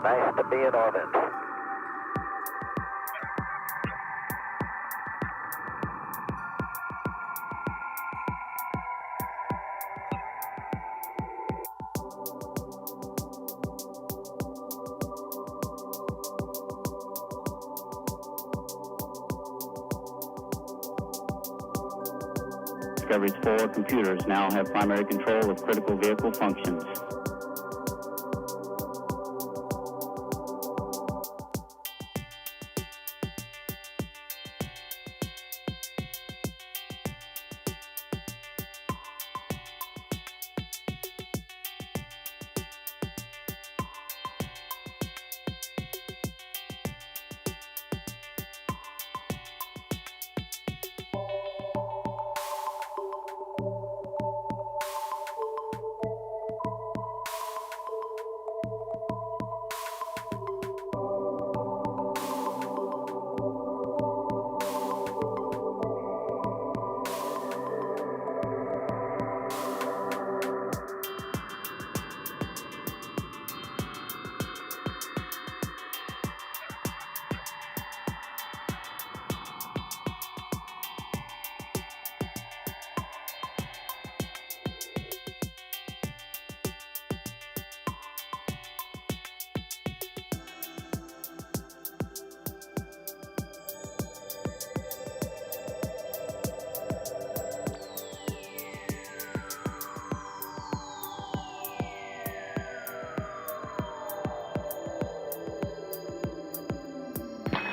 Nice to be in orbit. Discovery's 4 computers now have primary control of critical vehicle functions.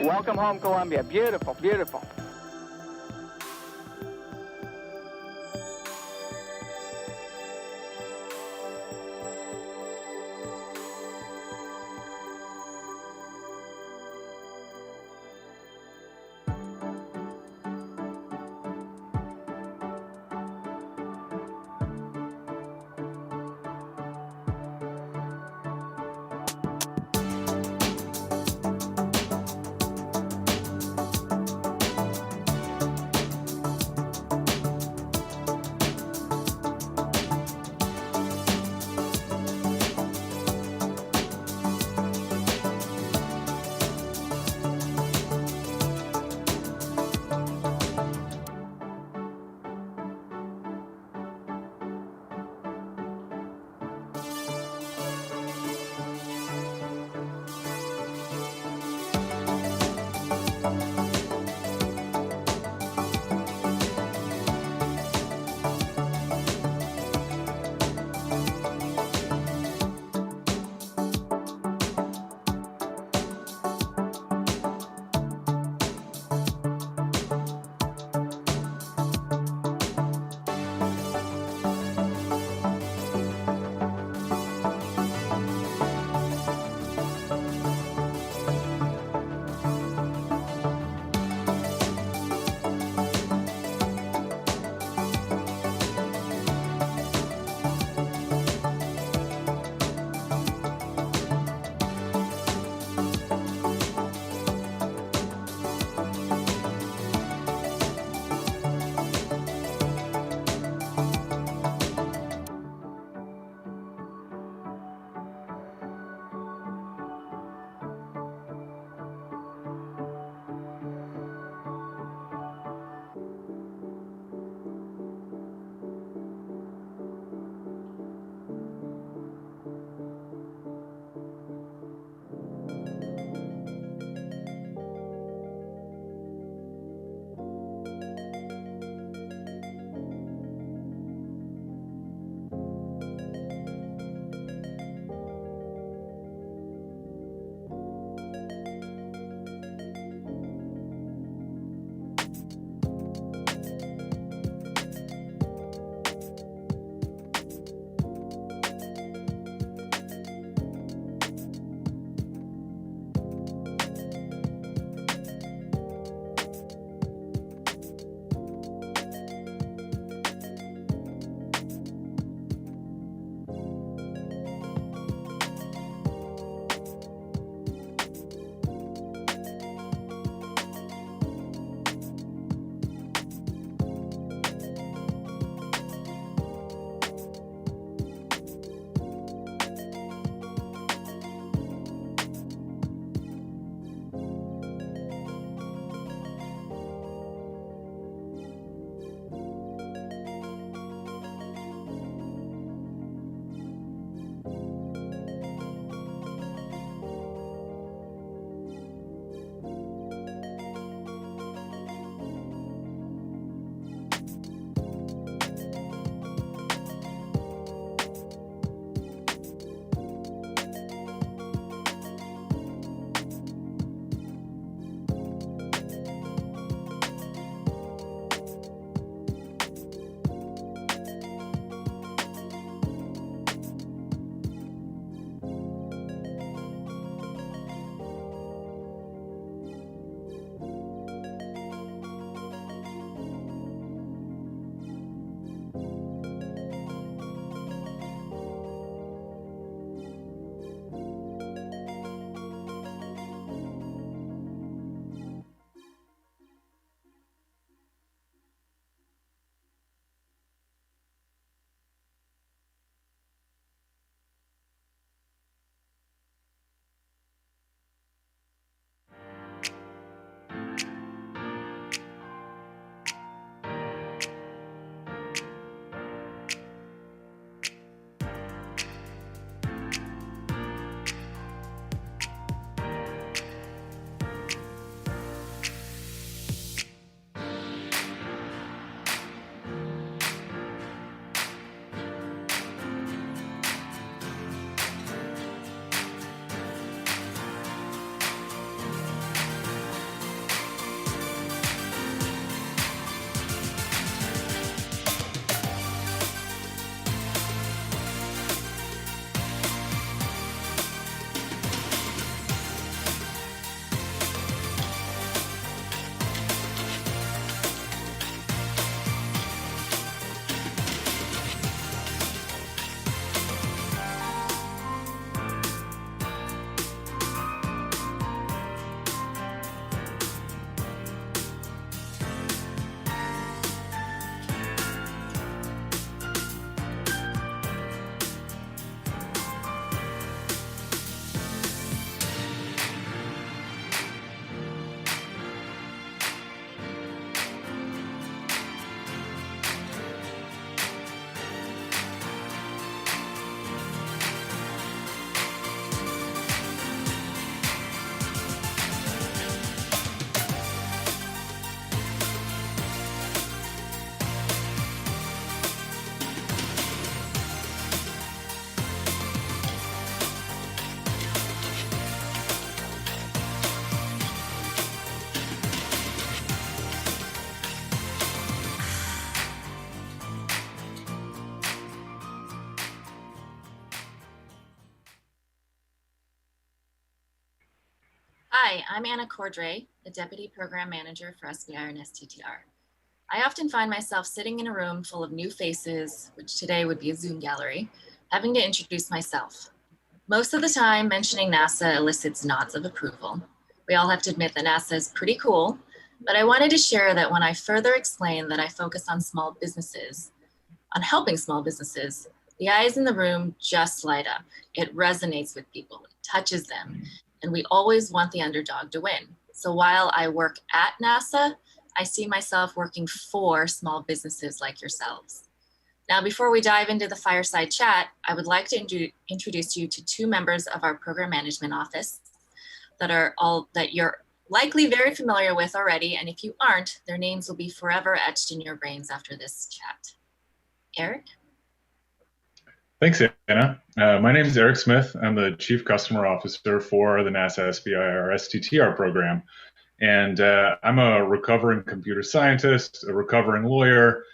Welcome home, Columbia. Beautiful, beautiful. Hi, I'm Anna Cordray, the Deputy Program Manager for SBIR and STTR. I often find myself sitting in a room full of new faces, which today would be a Zoom gallery, having to introduce myself. Most of the time, mentioning NASA elicits nods of approval. We all have to admit that NASA is pretty cool, but I wanted to share that when I further explain that I focus on small businesses, on helping small businesses, the eyes in the room just light up. It resonates with people, it touches them, and we always want the underdog to win. So while I work at NASA, I see myself working for small businesses like yourselves. Now, before we dive into the fireside chat, I would like to introduce you to two members of our program management office that you're likely very familiar with already, and if you aren't, their names will be forever etched in your brains after this chat. Eric? Thanks, Anna. My name is Eric Smith. I'm the Chief Customer Officer for the NASA SBIR STTR program. And I'm a recovering computer scientist, a recovering lawyer,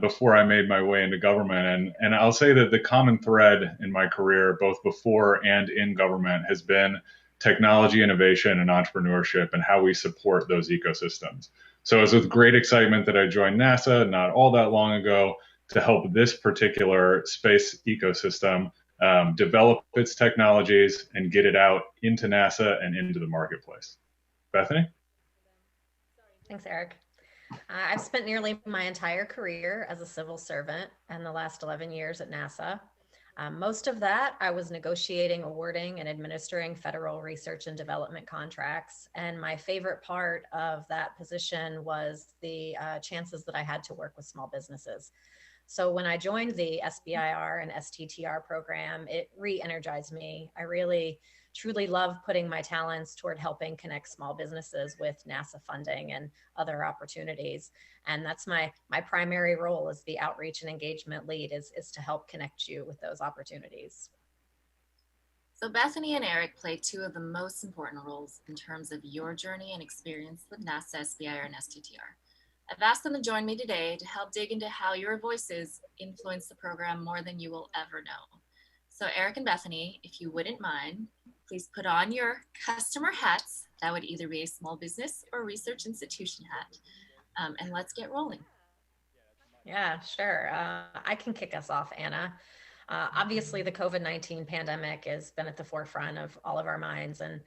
before I made my way into government. And I'll say that the common thread in my career, both before and in government, has been technology innovation and entrepreneurship and how we support those ecosystems. So it was with great excitement that I joined NASA not all that long ago to help this particular space ecosystem develop its technologies and get it out into NASA and into the marketplace. Bethany? Thanks, Eric. I've spent nearly my entire career as a civil servant and the last 11 years at NASA. Most of that, I was negotiating, awarding, and administering federal research and development contracts. And my favorite part of that position was the chances that I had to work with small businesses. So when I joined the SBIR and STTR program, it re-energized me. I really, truly love putting my talents toward helping connect small businesses with NASA funding and other opportunities. And that's my primary role as the outreach and engagement lead is to help connect you with those opportunities. So Bethany and Eric play two of the most important roles in terms of your journey and experience with NASA SBIR and STTR. I've asked them to join me today to help dig into how your voices influence the program more than you will ever know. So Eric and Bethany, if you wouldn't mind, please put on your customer hats. That would either be a small business or research institution hat. And let's get rolling. Yeah, sure. I can kick us off, Anna. Obviously, the COVID-19 pandemic has been at the forefront of all of our minds, and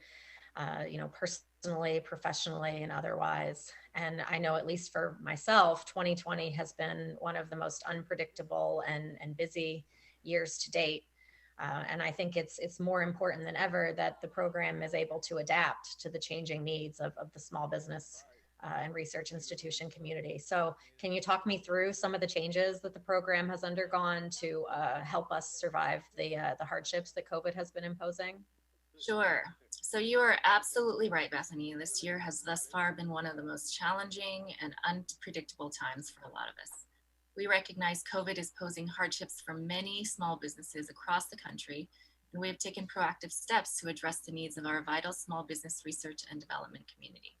personally, professionally, and otherwise. And I know, at least for myself, 2020 has been one of the most unpredictable and busy years to date. And I think it's more important than ever that the program is able to adapt to the changing needs of the small business and research institution community. So can you talk me through some of the changes that the program has undergone to help us survive the hardships that COVID has been imposing? Sure. So you are absolutely right, Bethany. This year has thus far been one of the most challenging and unpredictable times for a lot of us. We recognize COVID is posing hardships for many small businesses across the country, and we have taken proactive steps to address the needs of our vital small business research and development community.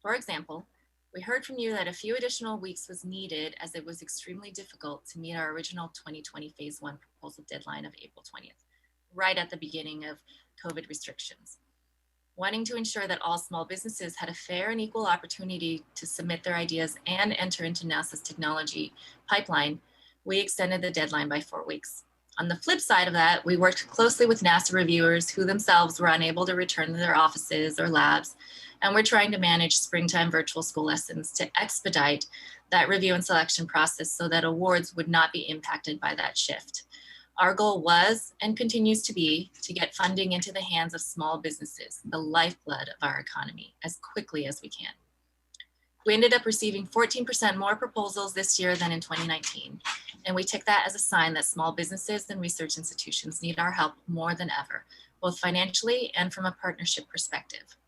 For example, we heard from you that a few additional weeks was needed as it was extremely difficult to meet our original 2020 Phase 1 proposal deadline of April 20th, right at the beginning of COVID restrictions. Wanting to ensure that all small businesses had a fair and equal opportunity to submit their ideas and enter into NASA's technology pipeline, we extended the deadline by 4 weeks. On the flip side of that, we worked closely with NASA reviewers who themselves were unable to return to their offices or labs, and we're trying to manage springtime virtual school lessons to expedite that review and selection process so that awards would not be impacted by that shift. Our goal was and continues to be to get funding into the hands of small businesses, the lifeblood of our economy, as quickly as we can. We ended up receiving 14% more proposals this year than in 2019, and we took that as a sign that small businesses and research institutions need our help more than ever, both financially and from a partnership perspective.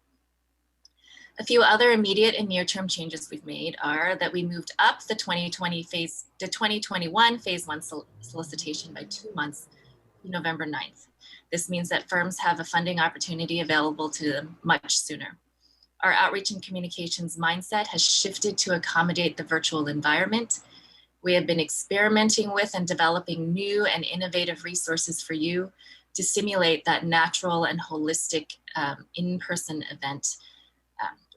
A few other immediate and near-term changes we've made are that we moved up the 2021 Phase 1 solicitation by 2 months to November 9th. This means that firms have a funding opportunity available to them much sooner. Our outreach and communications mindset has shifted to accommodate the virtual environment. We have been experimenting with and developing new and innovative resources for you to simulate that natural and holistic in-person event.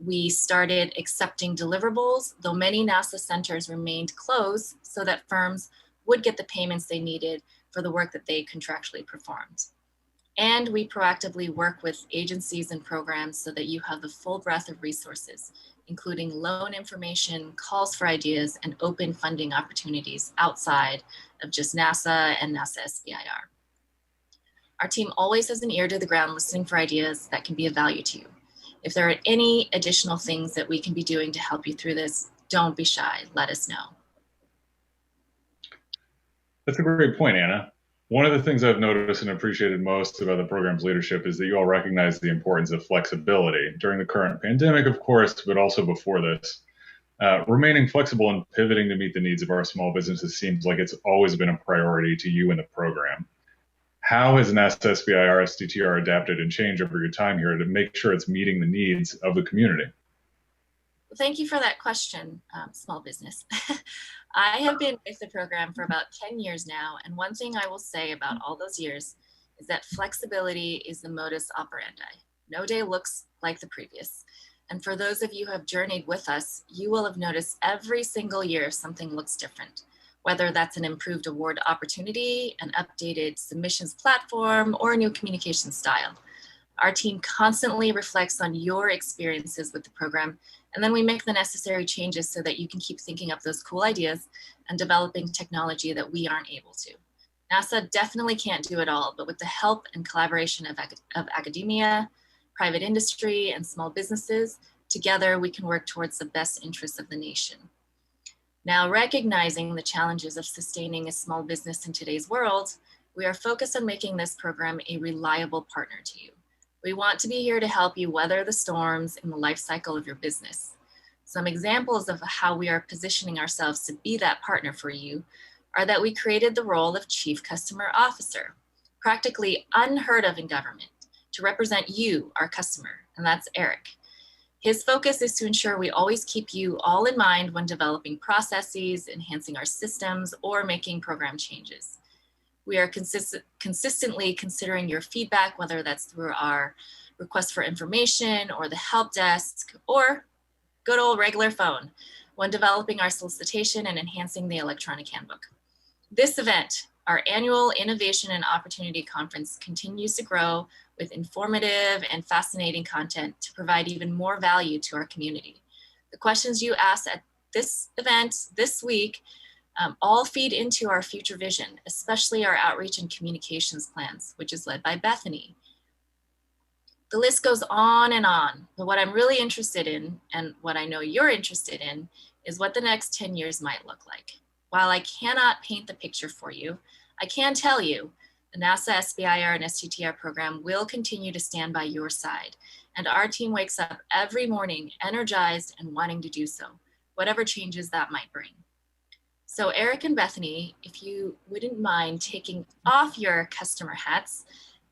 We started accepting deliverables, though many NASA centers remained closed so that firms would get the payments they needed for the work that they contractually performed. And we proactively work with agencies and programs so that you have the full breadth of resources, including loan information, calls for ideas, and open funding opportunities outside of just NASA and NASA SBIR. Our team always has an ear to the ground listening for ideas that can be of value to you. If there are any additional things that we can be doing to help you through this, don't be shy, let us know. That's a great point, Anna. One of the things I've noticed and appreciated most about the program's leadership is that you all recognize the importance of flexibility during the current pandemic, of course, but also before this. Remaining flexible and pivoting to meet the needs of our small businesses seems like it's always been a priority to you in the program. How has NASA SBIR STTR adapted and changed over your time here to make sure it's meeting the needs of the community? Well, thank you for that question, small business. I have been with the program for about 10 years now, and one thing I will say about all those years is that flexibility is the modus operandi. No day looks like the previous. And for those of you who have journeyed with us, you will have noticed every single year something looks different, whether that's an improved award opportunity, an updated submissions platform, or a new communication style. Our team constantly reflects on your experiences with the program, and then we make the necessary changes so that you can keep thinking up those cool ideas and developing technology that we aren't able to. NASA definitely can't do it all, but with the help and collaboration of academia, private industry, and small businesses, together we can work towards the best interests of the nation. Now, recognizing the challenges of sustaining a small business in today's world, we are focused on making this program a reliable partner to you. We want to be here to help you weather the storms in the life cycle of your business. Some examples of how we are positioning ourselves to be that partner for you are that we created the role of Chief Customer Officer, practically unheard of in government, to represent you, our customer, and that's Eric. His focus is to ensure we always keep you all in mind when developing processes, enhancing our systems, or making program changes. We are consistently considering your feedback, whether that's through our request for information or the help desk or good old regular phone when developing our solicitation and enhancing the electronic handbook. This event, our annual Innovation and Opportunity Conference, continues to grow with informative and fascinating content to provide even more value to our community. The questions you asked at this event this week all feed into our future vision, especially our outreach and communications plans, which is led by Bethany. The list goes on, but what I'm really interested in, and what I know you're interested in, is what the next 10 years might look like. While I cannot paint the picture for you, I can tell you the NASA SBIR and STTR program will continue to stand by your side, and our team wakes up every morning energized and wanting to do so, whatever changes that might bring. So Eric and Bethany, if you wouldn't mind taking off your customer hats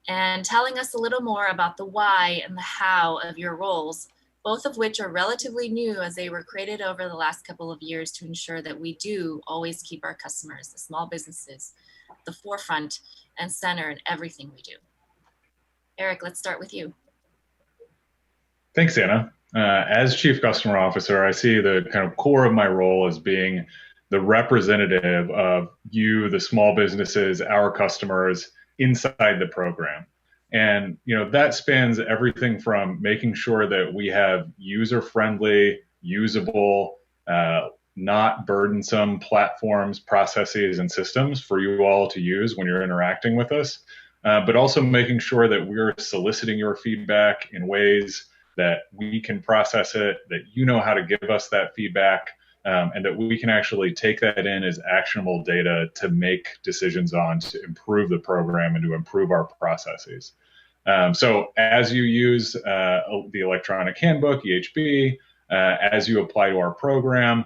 and telling us a little more about the why and the how of your roles, both of which are relatively new as they were created over the last couple of years to ensure that we do always keep our customers, the small businesses, the forefront and center in everything we do. Eric, let's start with you. Thanks, Anna. As Chief Customer Officer, I see the kind of core of my role as being the representative of you, the small businesses, our customers inside the program. And that spans everything from making sure that we have user-friendly, usable, not burdensome platforms, processes, and systems for you all to use when you're interacting with us, but also making sure that we're soliciting your feedback in ways that we can process it, that you know how to give us that feedback, and that we can actually take that in as actionable data to make decisions on to improve the program and to improve our processes. So as you use the electronic handbook, EHB, as you apply to our program,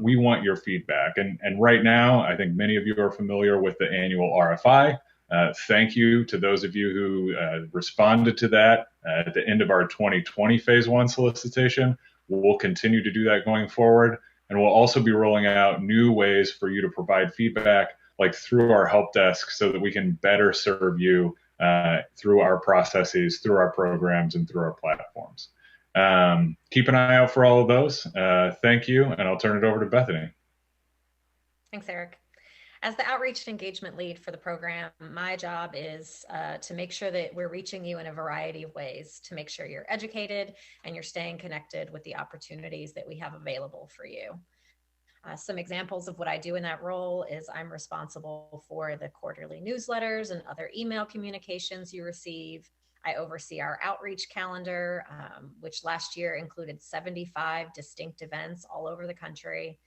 we want your feedback. And right now, I think many of you are familiar with the annual RFI. Thank you to those of you who responded to that at the end of our 2020 Phase 1 solicitation. We'll continue to do that going forward. And we'll also be rolling out new ways for you to provide feedback, like through our help desk, so that we can better serve you through our processes, through our programs, and through our platforms. Keep an eye out for all of those. Thank you, and I'll turn it over to Bethany. Thanks, Eric. As the outreach and engagement lead for the program, my job is to make sure that we're reaching you in a variety of ways to make sure you're educated and you're staying connected with the opportunities that we have available for you. Some examples of what I do in that role is I'm responsible for the quarterly newsletters and other email communications you receive. I oversee our outreach calendar, which last year included 75 distinct events all over the country.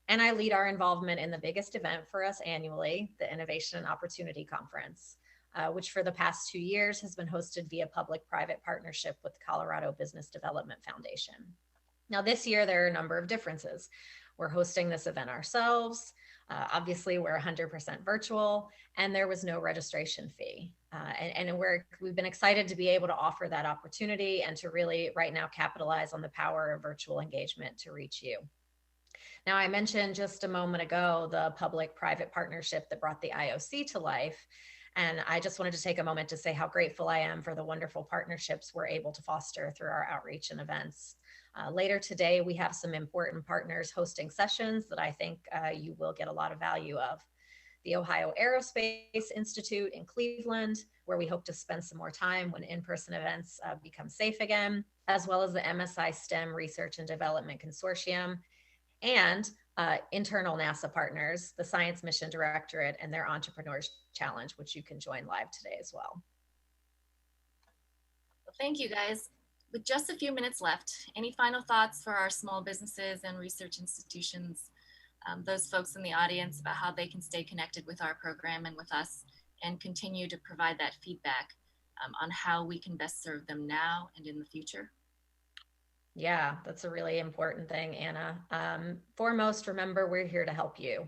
And I lead our involvement in the biggest event for us annually, the Innovation and Opportunity Conference, which for the past 2 years has been hosted via public-private partnership with the Colorado Business Development Foundation. Now this year, there are a number of differences. We're hosting this event ourselves. Obviously, we're 100% virtual, and there was no registration fee. We've been excited to be able to offer that opportunity and to really right now capitalize on the power of virtual engagement to reach you. Now, I mentioned just a moment ago the public-private partnership that brought the IOC to life. And I just wanted to take a moment to say how grateful I am for the wonderful partnerships we're able to foster through our outreach and events. Later today, we have some important partners hosting sessions that I think you will get a lot of value of. The Ohio Aerospace Institute in Cleveland, where we hope to spend some more time when in-person events become safe again, as well as the MSI STEM Research and Development Consortium, and internal NASA partners, the Science Mission Directorate and their Entrepreneurs Challenge, which you can join live today as well. Well, thank you guys. With just a few minutes left, any final thoughts for our small businesses and research institutions, those folks in the audience, about how they can stay connected with our program and with us and continue to provide that feedback on how we can best serve them now and in the future? Yeah, that's a really important thing, Anna. Foremost, remember, we're here to help you.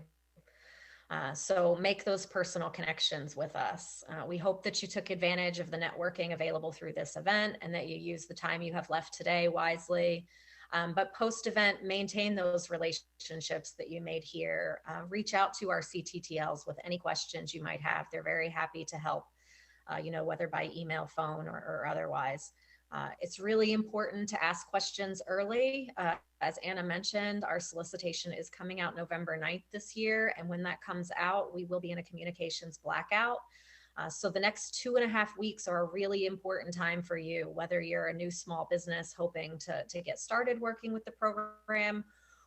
So make those personal connections with us. We hope that you took advantage of the networking available through this event and that you use the time you have left today wisely. But post-event, maintain those relationships that you made here. Reach out to our CTTLs with any questions you might have. They're very happy to help, whether by email, phone, or otherwise. It's really important to ask questions early. As Anna mentioned, our solicitation is coming out November 9th this year. And when that comes out, we will be in a communications blackout. So the next 2.5 weeks are a really important time for you, whether you're a new small business hoping to get started working with the program,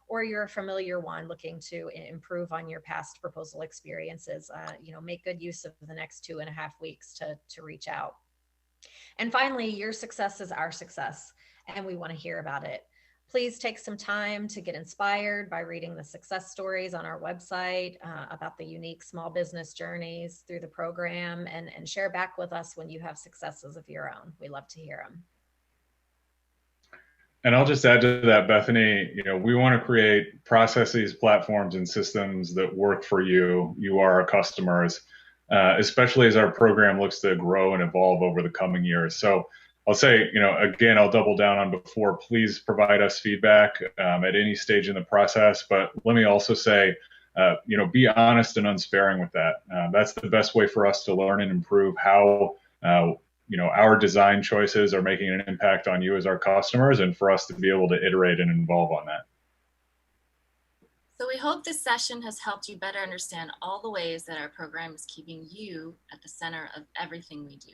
or you're a familiar one looking to improve on your past proposal experiences. Make good use of the next 2.5 weeks to reach out. And finally, your success is our success, and we want to hear about it. Please take some time to get inspired by reading the success stories on our website about the unique small business journeys through the program, and share back with us when you have successes of your own. We love to hear them. And I'll just add to that, Bethany, we want to create processes, platforms, and systems that work for you. You are our customers. Especially as our program looks to grow and evolve over the coming years. So I'll say, again, I'll double down on before, please provide us feedback at any stage in the process. But let me also say, be honest and unsparing with that. That's the best way for us to learn and improve how, our design choices are making an impact on you as our customers, and for us to be able to iterate and evolve on that. So we hope this session has helped you better understand all the ways that our program is keeping you at the center of everything we do.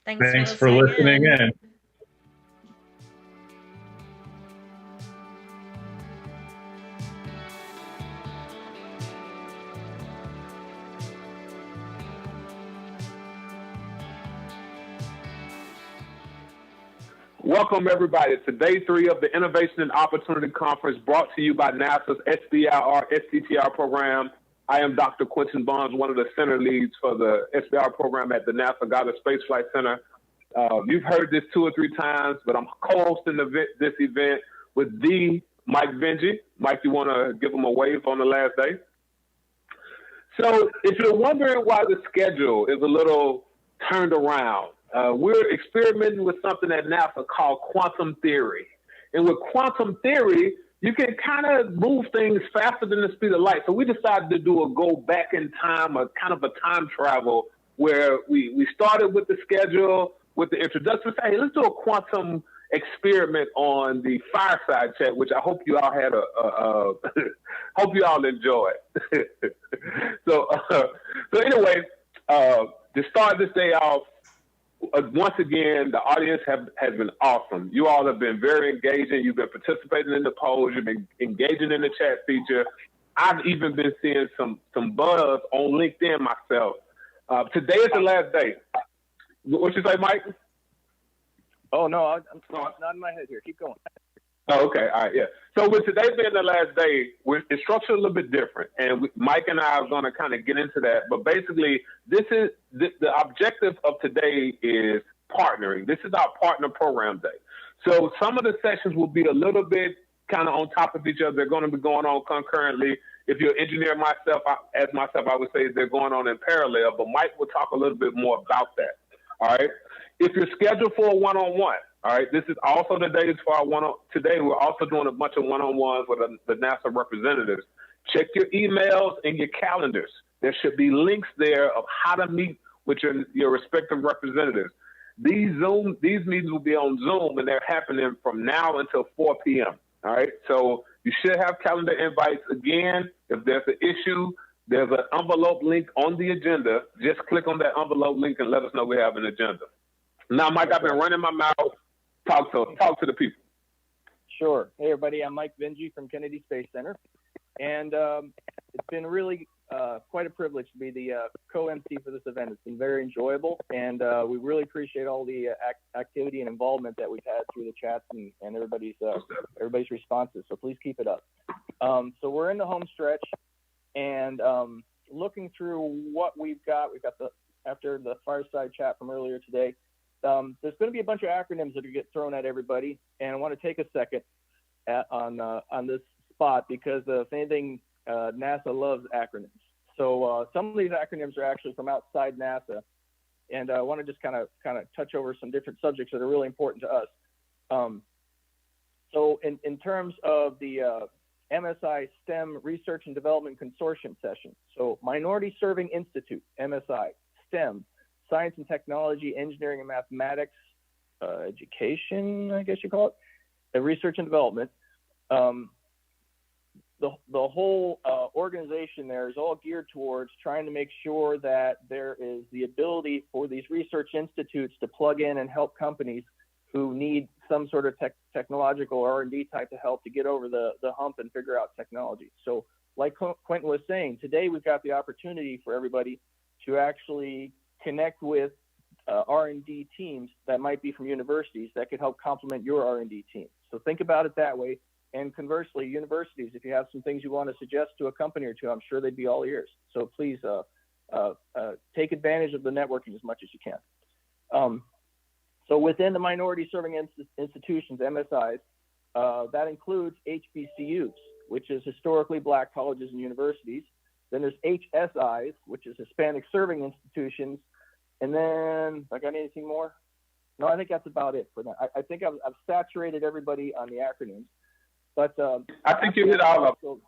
Thanks for listening in. Welcome, everybody, to day 3 of the Innovation and Opportunity Conference brought to you by NASA's SBIR STTR Program. I am Dr. Quentin Bonds, one of the center leads for the SBIR program at the NASA Goddard Space Flight Center. You've heard this 2 or 3 times, but I'm co-hosting this event with the Mike Benji. Mike, you want to give him a wave on the last day? So if you're wondering why the schedule is a little turned around, we're experimenting with something at NASA called quantum theory. And with quantum theory, you can kind of move things faster than the speed of light. So we decided to do a go back in time, a kind of a time travel where we started with the schedule, with the introduction. Say, hey, let's do a quantum experiment on the fireside chat, which I hope you all had hope you all enjoyed. So anyway, to start this day off, once again, the audience has been awesome. You all have been very engaging. You've been participating in the polls. You've been engaging in the chat feature. I've even been seeing some buzz on LinkedIn myself. Today is the last day. What you say, Mike? Oh, no, I'm not in my head here. Keep going. Oh, okay. All right. Yeah. So with today being the last day, it's structured a little bit different. And Mike and I are going to kind of get into that. But basically, this is the objective of today is partnering. This is our partner program day. So some of the sessions will be a little bit kind of on top of each other. They're going to be going on concurrently. If you're an engineer I would say they're going on in parallel. But Mike will talk a little bit more about that. All right. If you're scheduled for a one-on-one, all right, this is also the days for our today. We're also doing a bunch of one-on-ones with the NASA representatives. Check your emails and your calendars. There should be links there of how to meet with your respective representatives. These meetings will be on Zoom, and they're happening from now until 4 p.m. All right, so you should have calendar invites. Again, if there's an issue, there's an envelope link on the agenda. Just click on that envelope link and let us know we have an agenda. Now, Mike, I've been running my mouth. Talk to the people. Sure. Hey, everybody. I'm Mike Vinci from Kennedy Space Center. And it's been really quite a privilege to be the co-MC for this event. It's been very enjoyable. And we really appreciate all the activity and involvement that we've had through the chats and everybody's responses. So please keep it up. So we're in the home stretch. And looking through what we've got after the fireside chat from earlier today, there's going to be a bunch of acronyms that get thrown at everybody, and I want to take a second on this spot because if anything, NASA loves acronyms. So some of these acronyms are actually from outside NASA, and I want to just kind of touch over some different subjects that are really important to us. So in terms of the MSI STEM Research and Development Consortium session, so Minority Serving Institute, MSI, STEM, Science and Technology, Engineering and Mathematics, Education, I guess you call it, Research and Development. The whole organization there is all geared towards trying to make sure that there is the ability for these research institutes to plug in and help companies who need some sort of technological R&D type of help to get over the hump and figure out technology. So like Quentin was saying, today we've got the opportunity for everybody to actually connect with R&D teams that might be from universities that could help complement your R&D team. So think about it that way. And conversely, universities, if you have some things you want to suggest to a company or two, I'm sure they'd be all ears. So please take advantage of the networking as much as you can. So within the minority serving institutions, MSIs, that includes HBCUs, which is historically Black colleges and universities. Then there's HSIs, which is Hispanic serving institutions. And then, I got anything more? No, I think that's about it for that. I think I've saturated everybody on the acronyms. But I think you hit all of them.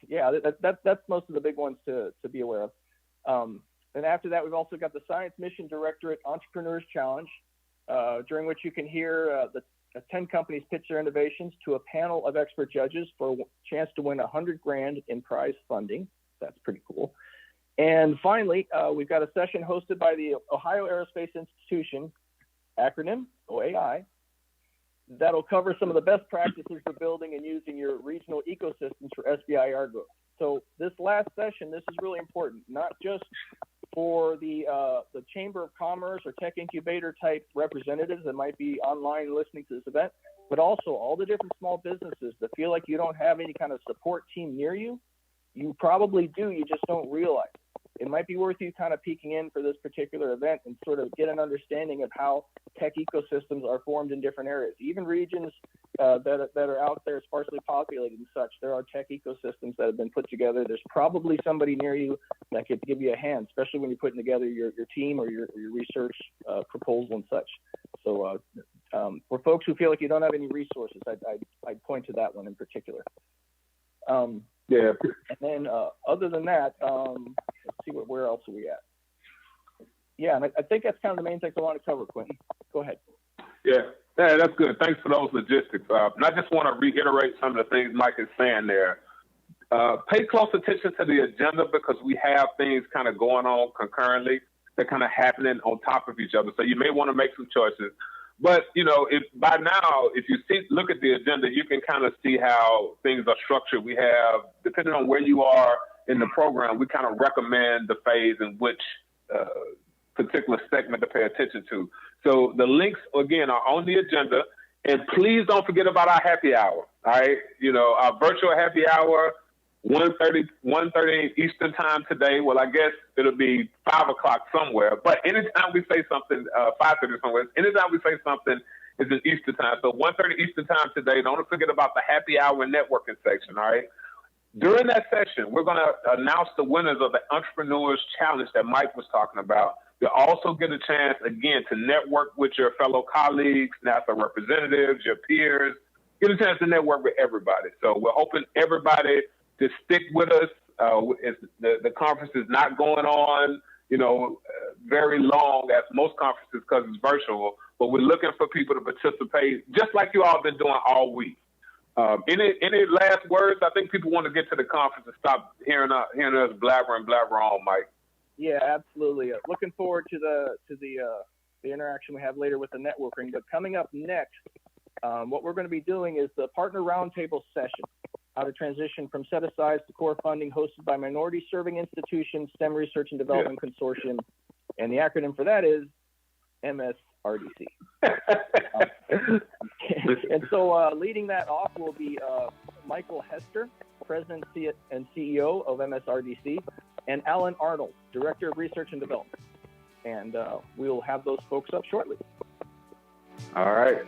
Yeah, that's most of the big ones to be aware of. And after that, we've also got the Science Mission Directorate Entrepreneurs Challenge, during which you can hear the 10 companies pitch their innovations to a panel of expert judges for a chance to win $100,000 in prize funding. That's pretty cool. And finally, we've got a session hosted by the Ohio Aerospace Institution, acronym OAI, that'll cover some of the best practices for building and using your regional ecosystems for SBIR growth. So this last session, this is really important, not just for the Chamber of Commerce or Tech Incubator type representatives that might be online listening to this event, but also all the different small businesses that feel like you don't have any kind of support team near you. You probably do, you just don't realize. It might be worth you kind of peeking in for this particular event and sort of get an understanding of how tech ecosystems are formed in different areas. Even regions that are out there sparsely populated and such, there are tech ecosystems that have been put together. There's probably somebody near you that could give you a hand, especially when you're putting together your team or your research proposal and such. So for folks who feel like you don't have any resources, I'd point to that one in particular. Yeah. And then other than that, let's see where else are we at? yeah, and I think that's kind of the main things I want to cover, Quentin. Go ahead. Yeah, that's good. Thanks for those logistics. And I just want to reiterate some of the things Mike is saying there. Pay close attention to the agenda because we have things kind of going on concurrently. They're kind of happening on top of each other. So you may want to make some choices. But, you know, if by now, if you look at the agenda, you can kind of see how things are structured. We have, depending on where you are in the program, we kind of recommend the phase in which particular segment to pay attention to. So the links, again, are on the agenda. And please don't forget about our happy hour, all right? You know, our virtual happy hour, 1:30 Eastern time today. Well, I guess it'll be 5 o'clock somewhere. But anytime we say something, 5:30 somewhere, anytime we say something is in Eastern time. So 1:30 Eastern time today. Don't forget about the happy hour networking section, all right? During that session, we're going to announce the winners of the Entrepreneurs Challenge that Mike was talking about. You'll also get a chance, again, to network with your fellow colleagues, NASA representatives, your peers. Get a chance to network with everybody. So we're hoping everybody to stick with us. The conference is not going on, you know, very long as most conferences because it's virtual, but we're looking for people to participate just like you all been doing all week. Any last words? I think people want to get to the conference and stop hearing us blabber on, Mike. Yeah, absolutely. Looking forward to the interaction we have later with the networking. But coming up next, what we're going to be doing is the partner roundtable session, how to transition from set-asides to core funding, hosted by Minority Serving Institutions, STEM Research and Development Consortium, and the acronym for that is MSRDC. And so leading that off will be Michael Hester, President and CEO of MSRDC, and Alan Arnold, Director of Research and Development. And we will have those folks up shortly. All right.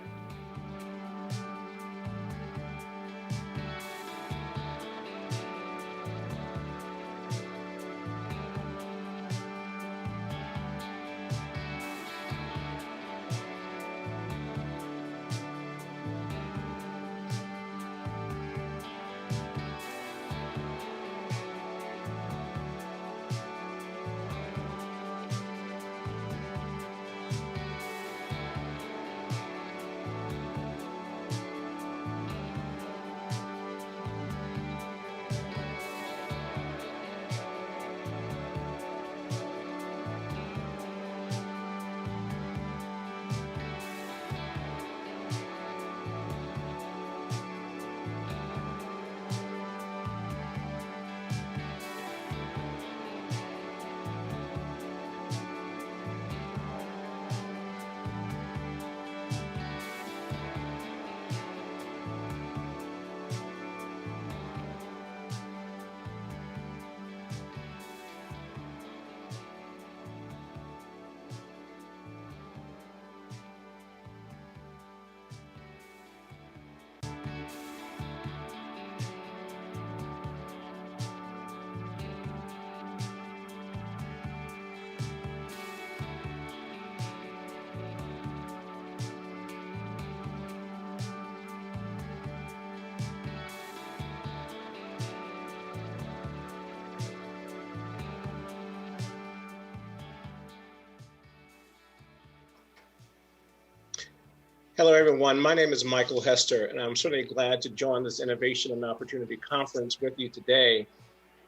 Hello, everyone. My name is Michael Hester, and I'm certainly glad to join this Innovation and Opportunity Conference with you today.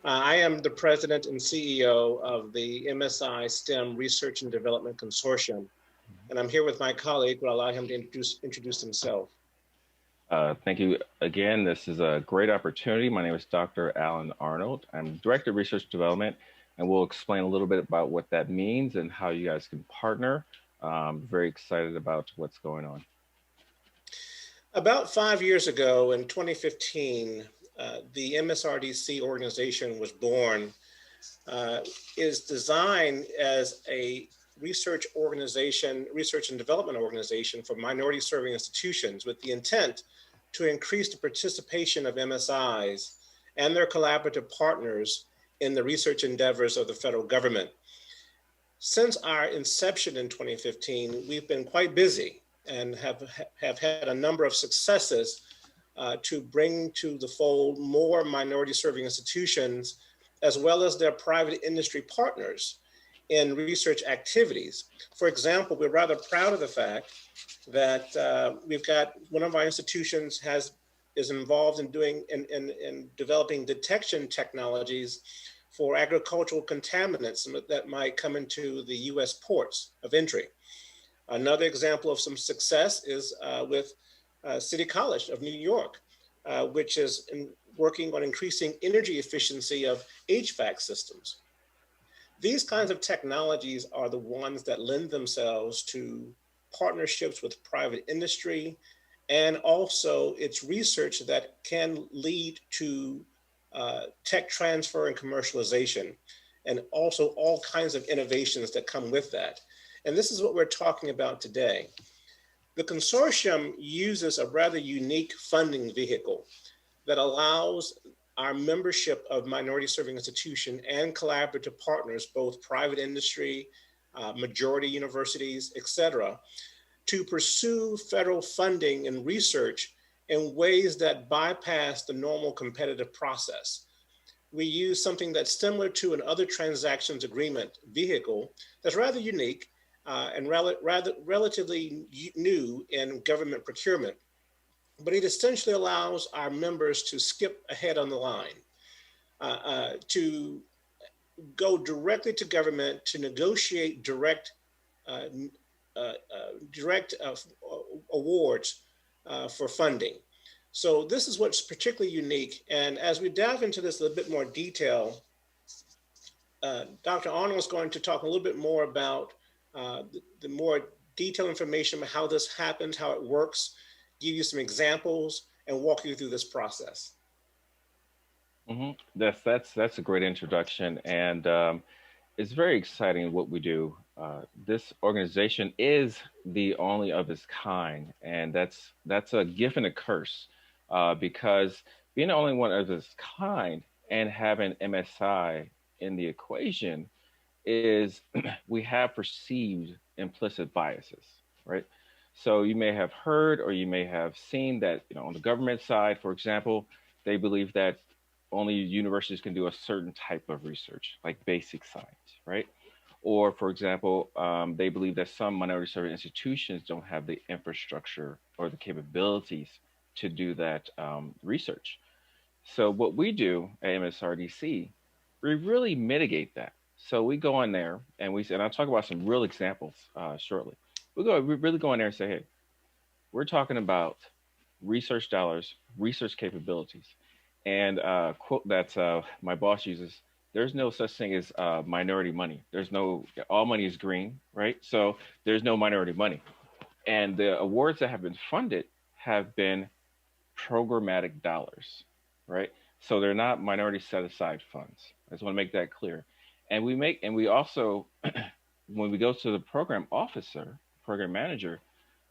I am the President and CEO of the MSI STEM Research and Development Consortium, and I'm here with my colleague. Will allow him to introduce himself. Thank you again. This is a great opportunity. My name is Dr. Alan Arnold. I'm Director of Research and Development, and we'll explain a little bit about what that means and how you guys can partner. Very excited about what's going on. About 5 years ago, in 2015, the MSRDC organization was born. Is designed as a research and development organization for minority serving institutions with the intent to increase the participation of MSIs and their collaborative partners in the research endeavors of the federal government. Since our inception in 2015, we've been quite busy and have had a number of successes to bring to the fold more minority serving institutions, as well as their private industry partners in research activities. For example, we're rather proud of the fact that we've got one of our institutions is involved in developing detection technologies for agricultural contaminants that might come into the US ports of entry. Another example of some success is with City College of New York, which is working on increasing energy efficiency of HVAC systems. These kinds of technologies are the ones that lend themselves to partnerships with private industry, and also it's research that can lead to tech transfer and commercialization, and also all kinds of innovations that come with that. And this is what we're talking about today. The consortium uses a rather unique funding vehicle that allows our membership of minority serving institution and collaborative partners, both private industry, majority universities, et cetera, to pursue federal funding and research in ways that bypass the normal competitive process. We use something that's similar to an other transactions agreement vehicle that's rather unique and relatively new in government procurement. But it essentially allows our members to skip ahead on the line, to go directly to government to negotiate direct awards for funding. So this is what's particularly unique. And as we dive into this a little bit more detail, Dr. Arnold is going to talk a little bit more about the more detailed information about how this happens, how it works, give you some examples, and walk you through this process. Mm-hmm. That's a great introduction, and it's very exciting what we do. This organization is the only of its kind, and that's a gift and a curse, because being the only one of its kind and having MSI in the equation is we have perceived implicit biases, right? So you may have heard or you may have seen that, on the government side, for example, they believe that only universities can do a certain type of research, like basic science, right? Or, for example, they believe that some minority serving institutions don't have the infrastructure or the capabilities to do that research. So what we do at MSRDC, we really mitigate that. So we go in there and I'll talk about some real examples shortly. We really go in there and say, hey, we're talking about research dollars, research capabilities. And quote that my boss uses, there's no such thing as minority money. All money is green, right? So there's no minority money. And the awards that have been funded have been programmatic dollars, right? So they're not minority set aside funds. I just want to make that clear. And we also, when we go to the program officer, program manager,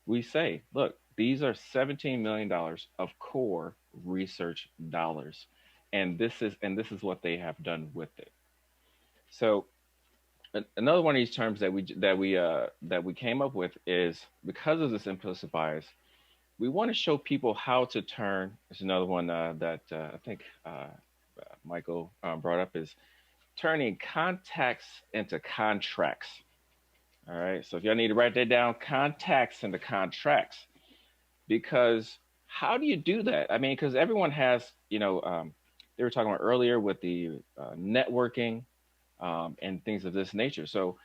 we say, look, these are $17 million of core research dollars. And this is what they have done with it. So another one of these terms that we came up with is, because of this implicit bias, we want to show people how to turn. There's another one that I think Michael brought up, is turning contacts into contracts. All right, so if y'all need to write that down, contacts into contracts, because how do you do that? I mean, because everyone has, they were talking about earlier with the networking and things of this nature. So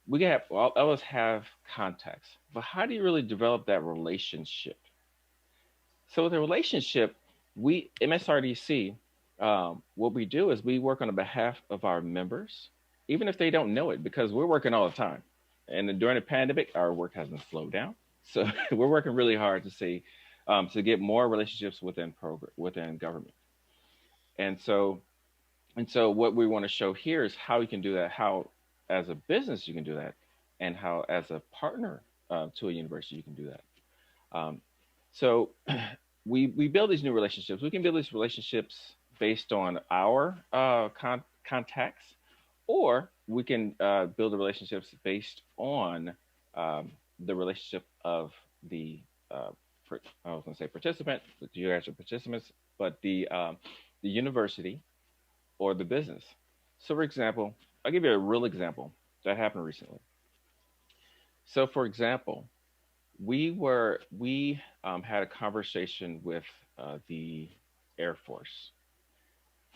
we have, all of us have contacts, but how do you really develop that relationship? So with the relationship, MSRDC, what we do is we work on the behalf of our members, even if they don't know it, because we're working all the time. And during the pandemic, our work hasn't slowed down. So we're working really hard to get more relationships within government. And so what we want to show here is how you can do that, how as a business you can do that, and how as a partner to a university you can do that. So we build these new relationships. We can build these relationships based on our contacts, or we can build the relationships based on the relationship of the I was going to say participant, you guys are participants, but the university or the business. So for example, I'll give you a real example. that happened recently. So for example, we had a conversation with the Air Force,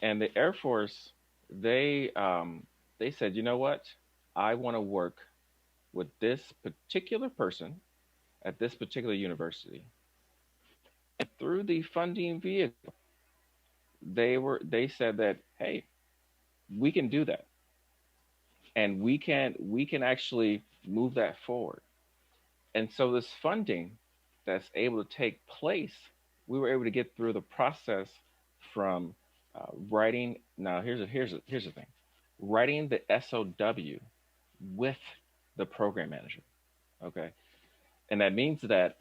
and the Air Force, they said, you know what, I want to work with this particular person at this particular university. And through the funding vehicle, they said that, hey, we can do that, and we can actually move that forward. And so this funding that's able to take place, we were able to get through the process from writing. Now here's the thing, writing the SOW with the program manager. Okay, and that means that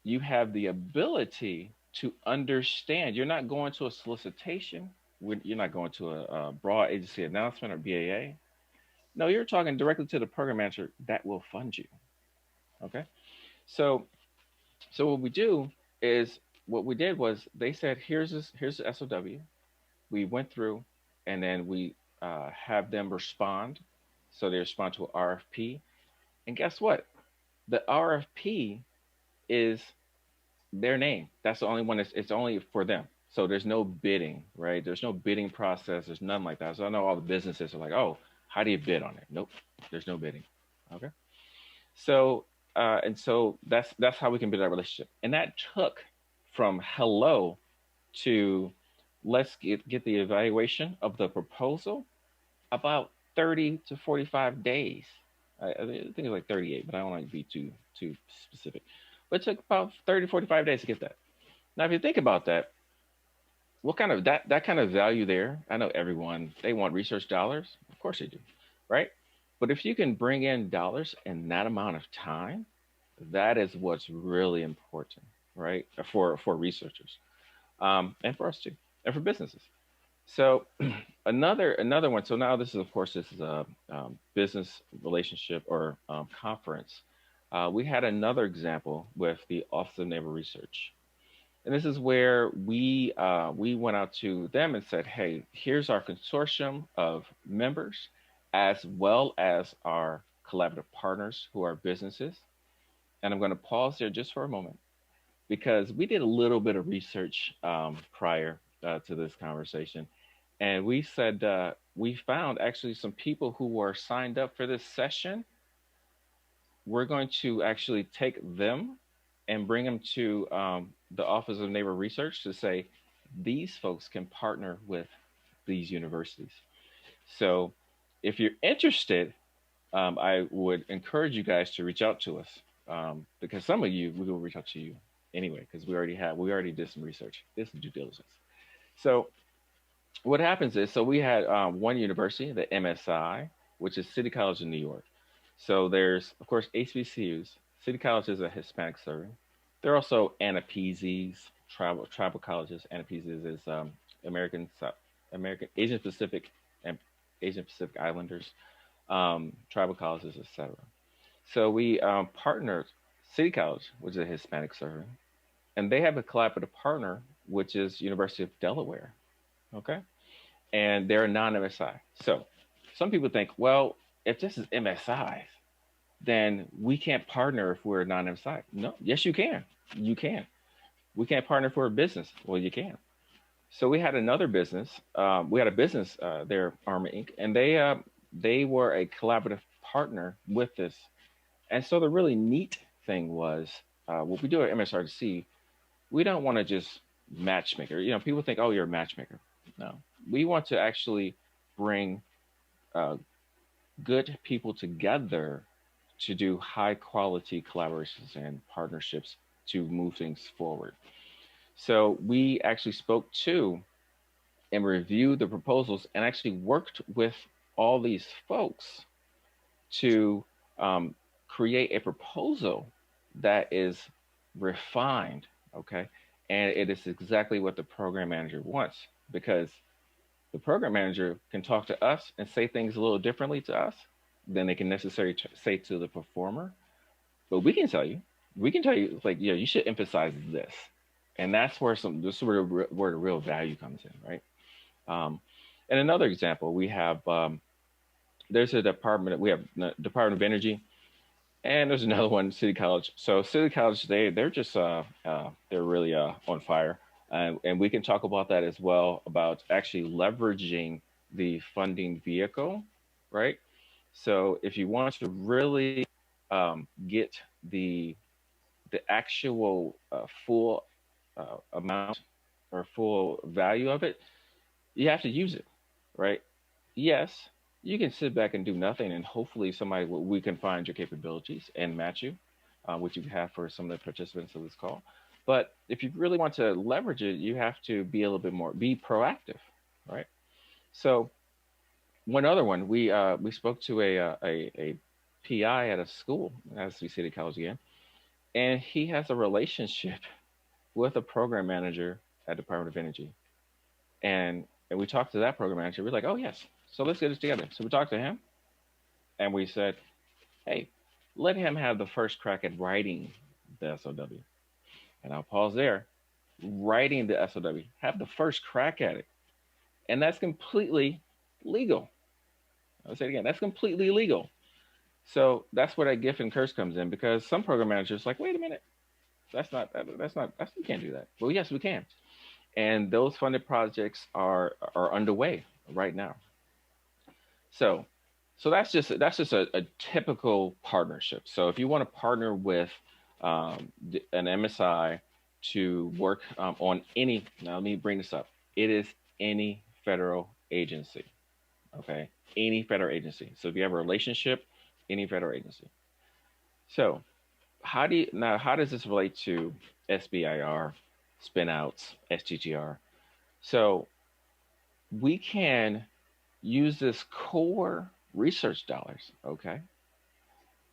you have the ability to understand. You're not going to a solicitation. You're not going to a broad agency announcement or BAA. No, you're talking directly to the program manager that will fund you. Okay, so what we do is, what we did was, they said, here's the SOW. We went through, and then we have them respond. So they respond to an RFP, and guess what? The RFP is their name. That's the only one. It's only for them. So there's no bidding, right? There's no bidding process. There's nothing like that. So I know all the businesses are like, oh, how do you bid on it? Nope, there's no bidding. Okay. So and so that's how we can build that relationship. And that took from hello to let's get the evaluation of the proposal about 30 to 45 days. I think it's like 38, but I don't want to be too specific. But it took about 30, 45 days to get that. Now, if you think about that, what kind of that kind of value there? I know everyone, they want research dollars. Of course they do, right? But if you can bring in dollars in that amount of time, that is what's really important, right? For researchers, and for us too, and for businesses. So another one. So now this is a business relationship or conference. We had another example with the Office of Naval Research, and this is where we went out to them and said, hey, here's our consortium of members, as well as our collaborative partners who are businesses. And I'm going to pause there just for a moment, because we did a little bit of research prior to this conversation. And we said, we found actually some people who were signed up for this session. We're going to actually take them and bring them to the Office of Naval Research to say, these folks can partner with these universities. So if you're interested, I would encourage you guys to reach out to us, because some of you, we will reach out to you anyway, because we already did some research, did some due diligence. So what happens is, so we had one university, the MSI, which is City College in New York. So there's, of course, HBCUs. City College is a Hispanic serving. There are also ANAPEZs, tribal colleges. ANAPEZs is American, Asian Pacific, and Asian Pacific Islanders, tribal colleges, etc. So we partnered City College, which is a Hispanic serving, and they have a collaborative partner, which is University of Delaware. Okay, and they're a non-MSI. So some people think, well, if this is MSI, then we can't partner if we're a non-MSI. No, yes, you can. You can. We can't partner for a business. Well, you can. So we had another business. We had a business there, Armor Inc., and they were a collaborative partner with this. And so the really neat thing was, what we do at MSRDC, we don't want to just matchmaker. You know, people think, oh, you're a matchmaker. No, we want to actually bring good people together to do high quality collaborations and partnerships to move things forward. So we actually spoke to and reviewed the proposals and actually worked with all these folks to create a proposal that is refined, okay? And it is exactly what the program manager wants, because the program manager can talk to us and say things a little differently to us than they can necessarily say to the performer. But we can tell you, like, yeah, you should emphasize this. And that's where where the real value comes in, right? And another example, we have there's a department, we have the Department of Energy, and there's another one, City College. So City College, they're just they're really on fire, and we can talk about that as well, about actually leveraging the funding vehicle, right? So if you want to really get the actual full amount or full value of it, you have to use it, right? Yes, you can sit back and do nothing, and hopefully somebody we can find your capabilities and match you, which you have for some of the participants of this call. But if you really want to leverage it, you have to be a little bit more, be proactive, right? So one other one, we spoke to a PI at a school, as we City College again, and he has a relationship with a program manager at Department of Energy. And we talked to that program manager. We're like, oh, yes. So let's get this together. So we talked to him and we said, hey, let him have the first crack at writing the SOW. And I'll pause there. Writing the SOW, have the first crack at it. And that's completely legal. I'll say it again, that's completely legal. So that's where that gift and curse comes in, because some program managers are like, wait a minute, we can't do that. Well, yes, we can. And those funded projects are underway right now. So that's just a typical partnership. So if you want to partner with an MSI to work on any, now let me bring this up. It is any federal agency, okay? Any federal agency. So if you have a relationship, any federal agency. So how does this relate to SBIR, spinouts, STTR? So we can use this core research dollars, okay,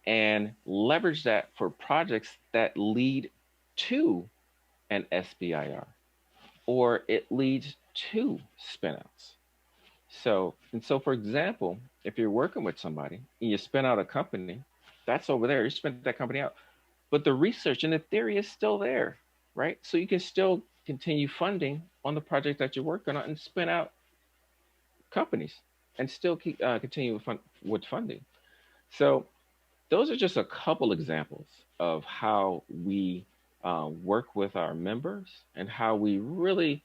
and leverage that for projects that lead to an SBIR, or it leads to spinouts. So for example, if you're working with somebody and you spin out a company, that's over there, you spin that company out. But the research and the theory is still there, right? So you can still continue funding on the project that you're working on and spin out companies and still keep continue with funding. So those are just a couple examples of how we work with our members and how we really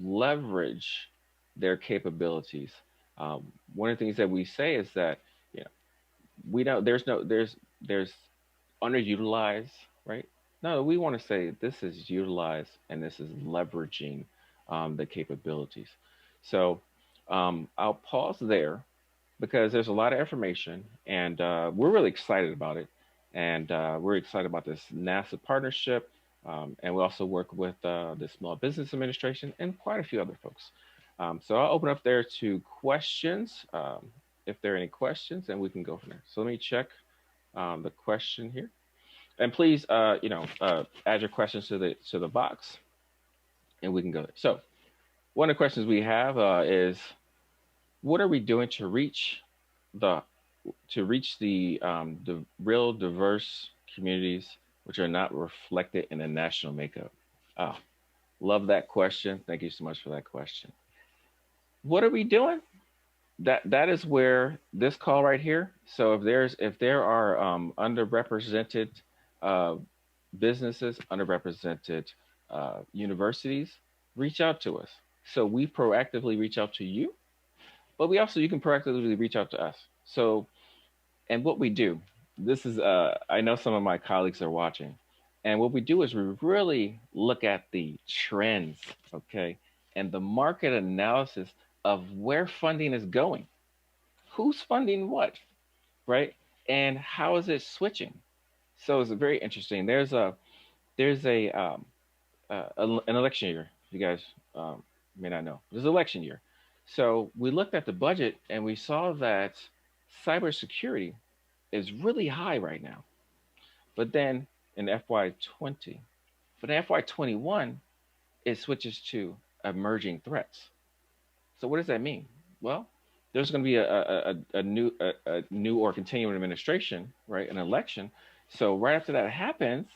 leverage their capabilities. One of the things that we say is that, you know, we don't, there's underutilized, right? No, we want to say this is utilized and this is leveraging the capabilities. So I'll pause there because there's a lot of information, and we're really excited about it. And we're excited about this NASA partnership. And we also work with the Small Business Administration and quite a few other folks. So I'll open up there to questions, if there are any questions, and we can go from there. So let me check the question here. And please, add your questions to the box, and we can go there. So one of the questions we have is, what are we doing to reach the real diverse communities which are not reflected in the national makeup? Oh, love that question. Thank you so much for that question. What are we doing? That is where this call right here. So if there are underrepresented businesses, underrepresented universities, reach out to us. So we proactively reach out to you, but you can proactively reach out to us. So, and what we do, this is, I know some of my colleagues are watching, and what we do is we really look at the trends, okay, and the market analysis of where funding is going, who's funding what, right, and how is it switching. So it's very interesting. There's an election year. You guys may not know. There's an election year. So we looked at the budget and we saw that cybersecurity is really high right now. But then in FY20, but in FY21, it switches to emerging threats. So what does that mean? Well, there's going to be a new or continuing administration, right? An election. So right after that happens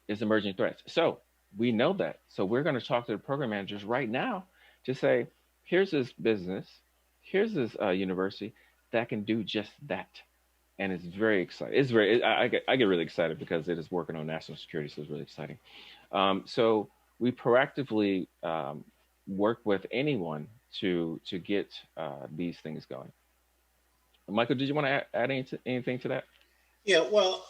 is emerging threats. So we know that. So we're going to talk to the program managers right now to say, here's this business, here's this university, that can do just that. And it's very exciting. It's very, I get really excited because it is working on national security, so it's really exciting. So we proactively work with anyone to get these things going. Michael, did you want to add anything to that? Yeah, well,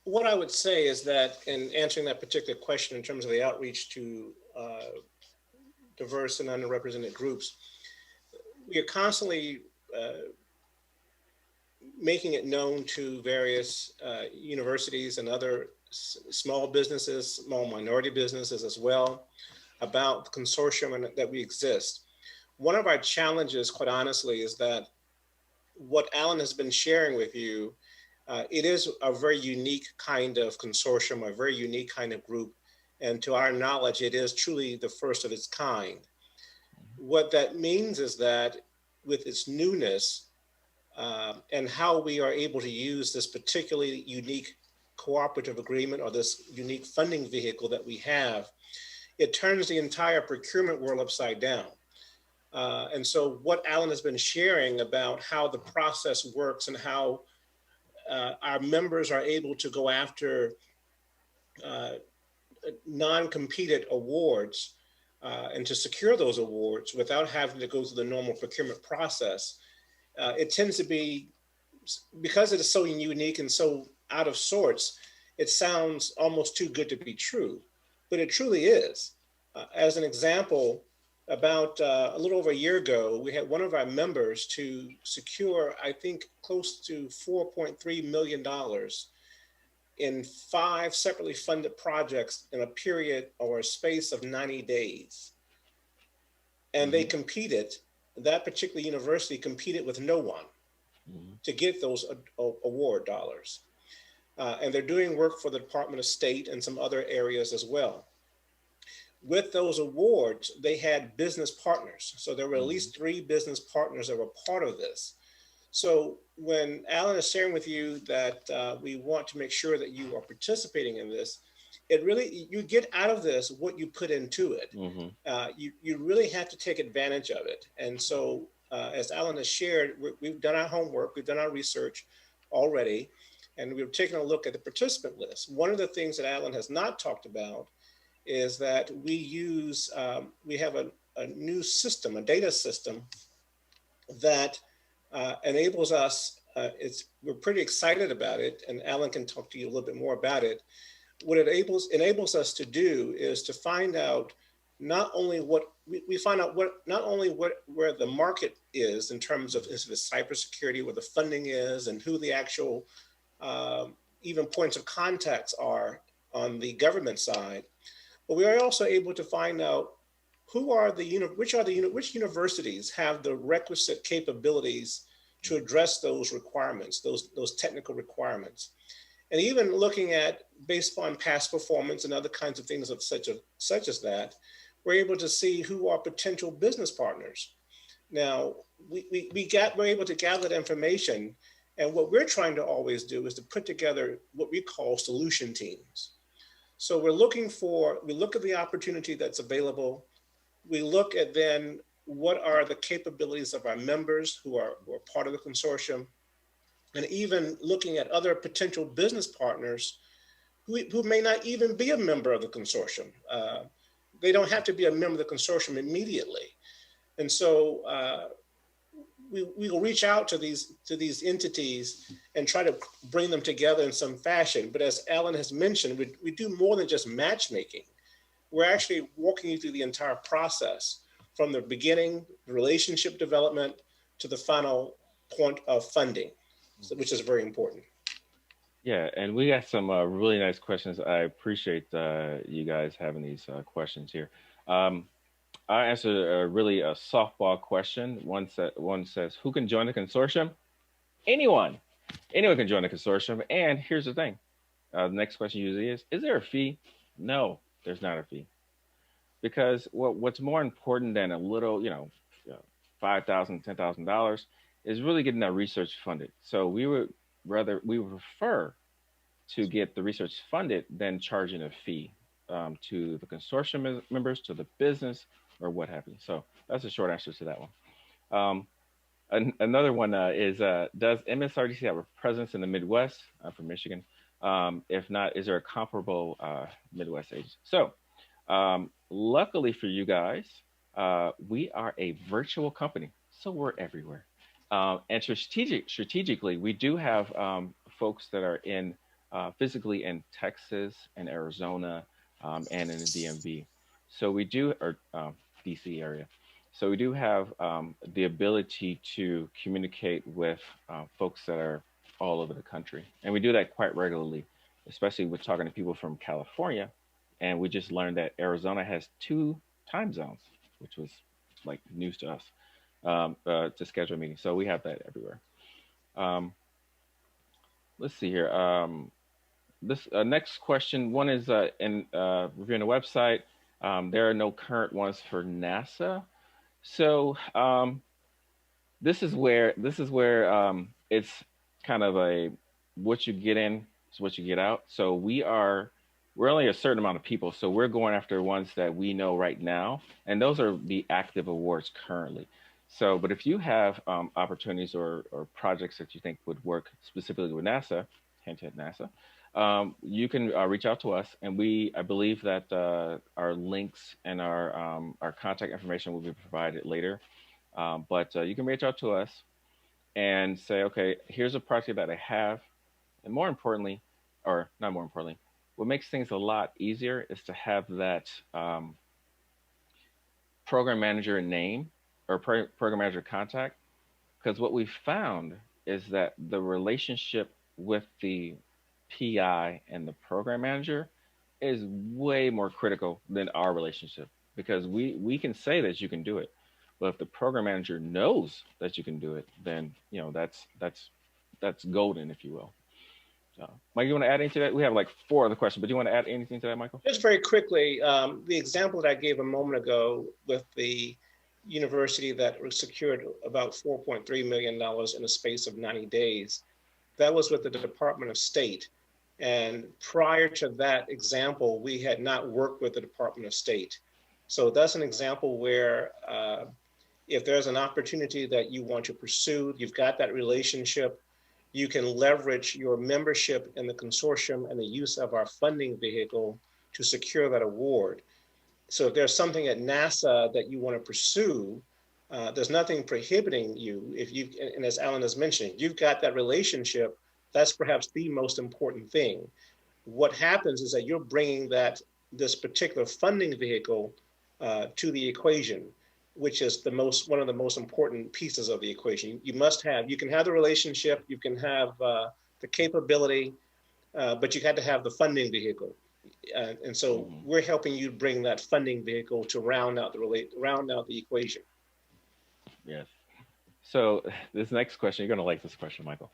what I would say is that in answering that particular question in terms of the outreach to diverse and underrepresented groups, we are constantly making it known to various universities and other small businesses, small minority businesses as well, about the consortium and that we exist. One of our challenges, quite honestly, is that what Alan has been sharing with you, it is a very unique kind of consortium, a very unique kind of group. And to our knowledge, it is truly the first of its kind. What that means is that with its newness and how we are able to use this particularly unique cooperative agreement or this unique funding vehicle that we have, it turns the entire procurement world upside down. And so what Alan has been sharing about how the process works and how our members are able to go after non-competed awards and to secure those awards without having to go through the normal procurement process, it tends to be, because it is so unique and so out of sorts, it sounds almost too good to be true, but it truly is. As an example, about a little over a year ago, we had one of our members to secure, I think, close to $4.3 million in 5 separately funded projects in a period or a space of 90 days. And they competed, that particular university competed with no one to get those award dollars. And they're doing work for the Department of State and some other areas as well. With those awards, they had business partners. So there were at least 3 business partners that were part of this. So when Alan is sharing with you that we want to make sure that you are participating in this, it really, you get out of this what you put into it. You really have to take advantage of it. And so as Alan has shared, we've done our homework, we've done our research already, and we've taken a look at the participant list. One of the things that Alan has not talked about is that we use, we have a new system, a data system that enables us, we're pretty excited about it, and Alan can talk to you a little bit more about it. What it enables us to do is to find out not only what, we find out what, not only where the market is in terms of cybersecurity, where the funding is, and who the actual even points of contacts are on the government side, but we are also able to find out who are which universities have the requisite capabilities to address those requirements, those technical requirements. And even looking at, based upon past performance and other kinds of things of such as that, we're able to see who are potential business partners. Now, we're able to gather that information, and what we're trying to always do is to put together what we call solution teams. So we look at the opportunity that's available. We look at then what are the capabilities of our members who are part of the consortium, and even looking at other potential business partners who may not even be a member of the consortium. They don't have to be a member of the consortium immediately. And so we will reach out to these entities and try to bring them together in some fashion. But as Alan has mentioned, we do more than just matchmaking. We're actually walking you through the entire process from the beginning, the relationship development, to the final point of funding, which is very important. Yeah, and we got some really nice questions. I appreciate you guys having these questions here. I answered really a softball question. One says, who can join the consortium? Anyone can join the consortium. And here's the thing. The next question usually is there a fee? No, there's not a fee. Because what's more important than a little, $5,000, $10,000 is really getting that research funded. So we would prefer to get the research funded than charging a fee to the consortium members, to the business, or what have you. So that's a short answer to that one. Another one is, does MSRDC have a presence in the Midwest? I'm from Michigan. If not, is there a comparable Midwest agency? So luckily for you guys, we are a virtual company, so we're everywhere. And strategically, we do have folks that are in physically in Texas and Arizona and in the DMV. So we do, or DC area. So we do have the ability to communicate with folks that are all over the country. And we do that quite regularly, especially with talking to people from California. And we just learned that Arizona has 2 time zones, which was like news to us, to schedule a meeting. So we have that everywhere. Let's see here. This next question, one is in reviewing the website. There are no current ones for NASA. So this is where it's kind of a what you get in is what you get out. So we're only a certain amount of people, so we're going after ones that we know right now, and those are the active awards currently. So, but if you have opportunities or projects that you think would work specifically with NASA, hint at NASA, you can reach out to us, and I believe that our links and our contact information will be provided later. But you can reach out to us and say, okay, here's a project that I have, and more importantly, or not more importantly, what makes things a lot easier is to have that program manager name or program manager contact, because what we found is that the relationship with the PI and the program manager is way more critical than our relationship, because we can say that you can do it, but if the program manager knows that you can do it, then that's golden, if you will. Mike, you want to add anything to that? We have like 4 other questions, but do you want to add anything to that, Michael? Just very quickly, the example that I gave a moment ago with the university that secured about $4.3 million in a space of 90 days, that was with the Department of State. And prior to that example, we had not worked with the Department of State. So that's an example where if there's an opportunity that you want to pursue, you've got that relationship, you can leverage your membership in the consortium and the use of our funding vehicle to secure that award. So if there's something at NASA that you want to pursue, there's nothing prohibiting you. And as Alan has mentioned, you've got that relationship, that's perhaps the most important thing. What happens is that you're bringing this particular funding vehicle to the equation, which is one of the most important pieces of the equation. You can have the relationship, you can have the capability, but you got to have the funding vehicle. And so we're helping you bring that funding vehicle to round out the equation. Yes. So this next question, you're going to like this question, Michael.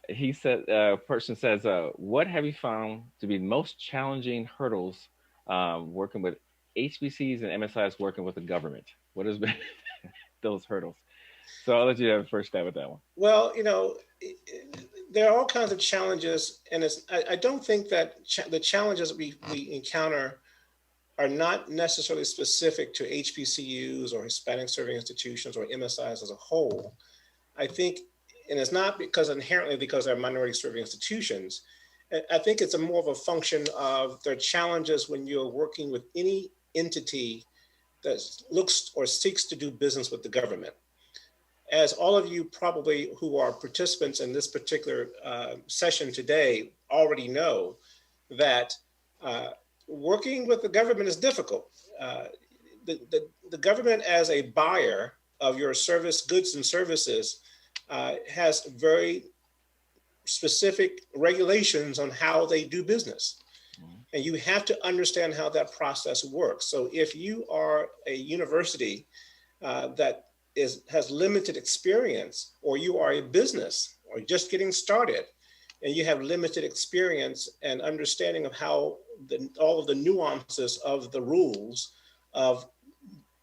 He said, person says, what have you found to be the most challenging hurdles working with HBCs and MSIs working with the government? What has been those hurdles? So I'll let you have a first stab at that one. Well, there are all kinds of challenges, and I don't think that the challenges we encounter are not necessarily specific to HBCUs or Hispanic serving institutions or MSIs as a whole. I think, and it's not inherently because they're minority serving institutions. I think it's more of a function of their challenges when you're working with any entity that looks or seeks to do business with the government. As all of you probably who are participants in this particular session today already know, that working with the government is difficult. The government as a buyer of your goods and services has very specific regulations on how they do business. And you have to understand how that process works. So if you are a university that has limited experience, or you are a business or just getting started, and you have limited experience and understanding of how all of the nuances of the rules of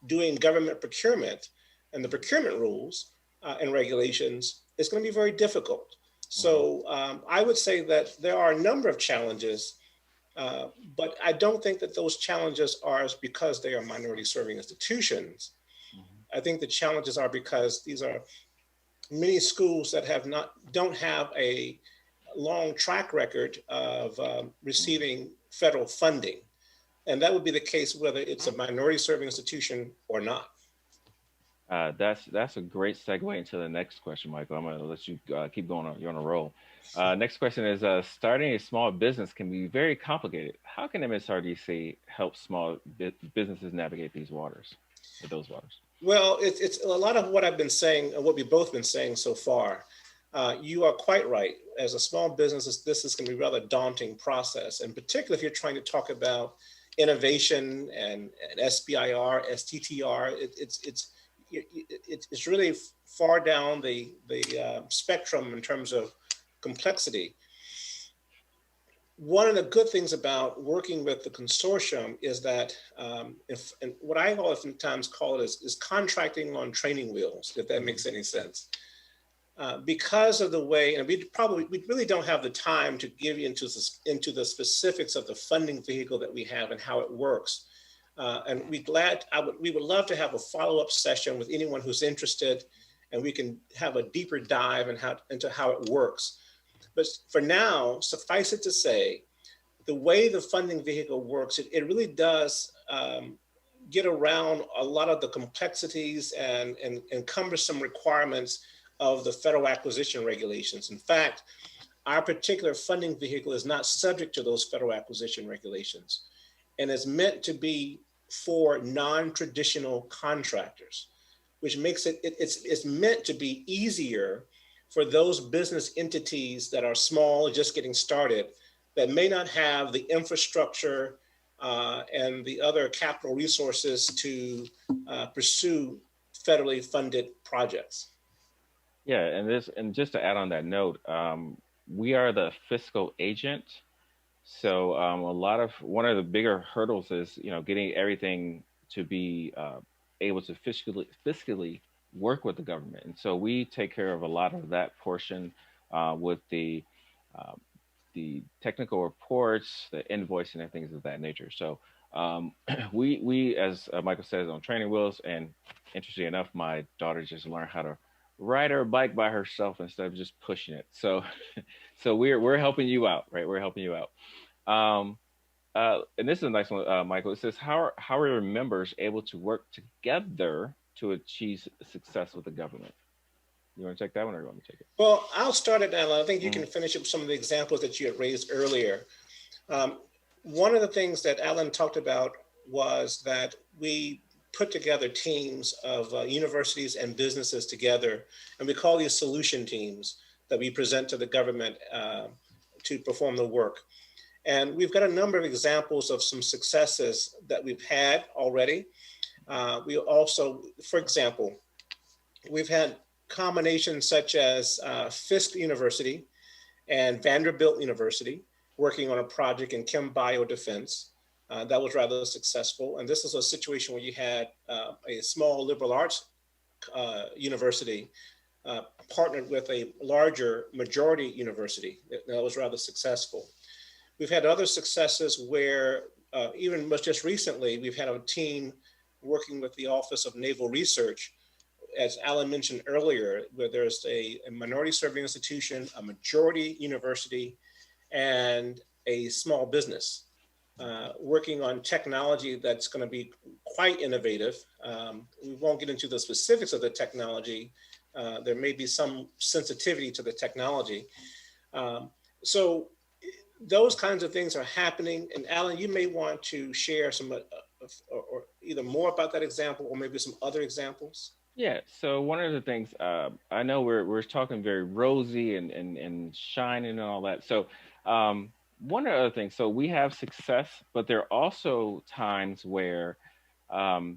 doing government procurement and the procurement rules and regulations, it's going to be very difficult. So I would say that there are a number of challenges, but I don't think that those challenges are because they are minority serving institutions. I think the challenges are because these are many schools that don't have a long track record of receiving federal funding. And that would be the case whether it's a minority serving institution or not. That's a great segue into the next question, Michael. I'm going to let you keep going on. You're on a roll. Next question is, starting a small business can be very complicated. How can MSRDC help small businesses navigate these waters, those waters? Well, it's a lot of what I've been saying, and what we've both been saying so far. You are quite right. As a small business, this is going to be a rather daunting process, and particularly if you're trying to talk about innovation and SBIR, STTR, it's really far down the spectrum in terms of complexity. One of the good things about working with the consortium is that, and what I oftentimes call it is contracting on training wheels, if that makes any sense. Because of the way, and we really don't have the time to give you into the specifics of the funding vehicle that we have and how it works. And we would love to have a follow-up session with anyone who's interested, and we can have a deeper dive into how it works. But for now, suffice it to say, the way the funding vehicle works, it really does get around a lot of the complexities and cumbersome requirements of the federal acquisition regulations. In fact, our particular funding vehicle is not subject to those federal acquisition regulations, and is meant to be for non-traditional contractors, which makes it's meant to be easier for those business entities that are small, just getting started, that may not have the infrastructure and the other capital resources to pursue federally funded projects. Yeah, and just to add on that note, we are the fiscal agent. So one of the bigger hurdles is getting everything to be able to fiscally work with the government, and so we take care of a lot of that portion with the technical reports, the invoicing, and things of that nature. So we, as Michael says, on training wheels, and interestingly enough, my daughter just learned how to ride her bike by herself instead of just pushing it. So we're helping you out, right? We're helping you out. And this is a nice one, Michael. It says, how are your members able to work together to achieve success with the government? You want to take that one, or you want me to take it? Well, I'll start it, Alan. I think you can finish up some of the examples that you had raised earlier. One of the things that Alan talked about was that we put together teams of universities and businesses together, and we call these solution teams that we present to the government to perform the work. And we've got a number of examples of some successes that we've had already. We also, for example, we've had combinations such as Fisk University and Vanderbilt University working on a project in chem biodefense. That was rather successful. And this is a situation where you had a small liberal arts university partnered with a larger majority university. That was rather successful. We've had other successes where even just recently, we've had a team working with the Office of Naval Research, as Alan mentioned earlier, where there's a minority serving institution, a majority university, and a small business working on technology that's going to be quite innovative. We won't get into the specifics of the technology. There may be some sensitivity to the technology. So those kinds of things are happening. And Alan, you may want to share some or either more about that example or maybe some other examples. Yeah, so one of the things, I know we're talking very rosy and shining and all that. So one of the other things, so we have success, but there are also times where so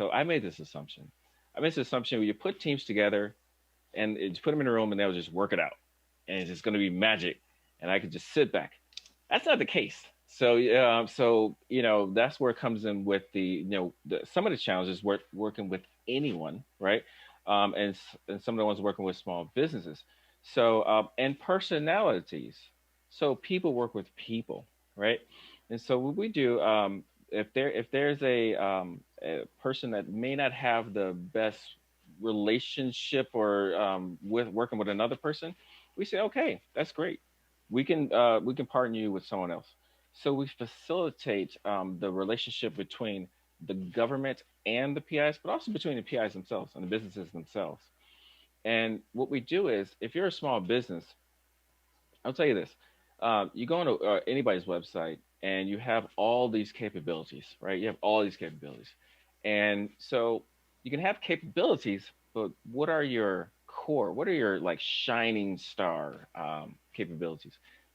I made this assumption. Where you put teams together and you put them in a room and they'll just work it out. And it's just going to be magic, and I could just sit back. That's not the case. So, that's where it comes in with some of the challenges working with anyone, right? And some of the ones working with small businesses. So, and personalities. So people work with people, right? And so what we do, if there's a person that may not have the best relationship or with working with another person, we say, okay, that's great. We can partner you with someone else. So we facilitate the relationship between the government and the PIs, but also between the PIs themselves and the businesses themselves. And what we do is, if you're a small business, I'll tell you this: you go onto anybody's website and you have all these capabilities, right? You have all these capabilities, and so you can have capabilities, but what are your core? What are your like shining star capabilities?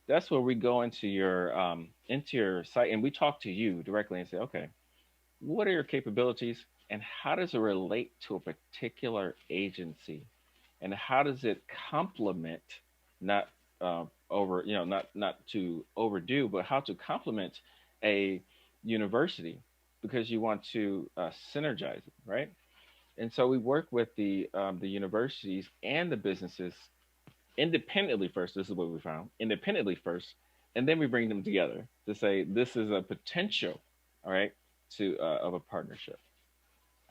That's where we go into your site and we talk to you directly and say, okay, what are your capabilities and how does it relate to a particular agency, and how does it complement, not not to overdo, but how to complement a university, because you want to synergize it, right? And so we work with the universities and the businesses independently first. This is what we found: independently first, and then we bring them together to say this is a potential, all right, to of a partnership.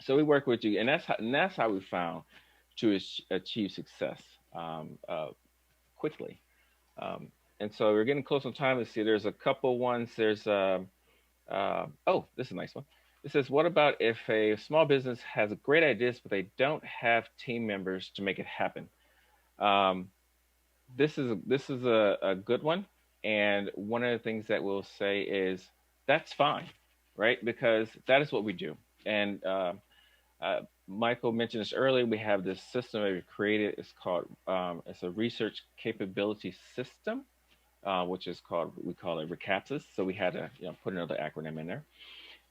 So we work with you, and that's how we found to achieve success quickly. And so we're getting close on time. Let's see. There's a couple ones. There's oh, this is a nice one. It says, what about if a small business has great ideas but they don't have team members to make it happen? This is a good one. And one of the things that we'll say is that's fine, right? Because that is what we do. And Michael mentioned this earlier. We have this system that we created. It's called it's a research capability system, which is called, we call it RCAPSYS. So we had to put another acronym in there.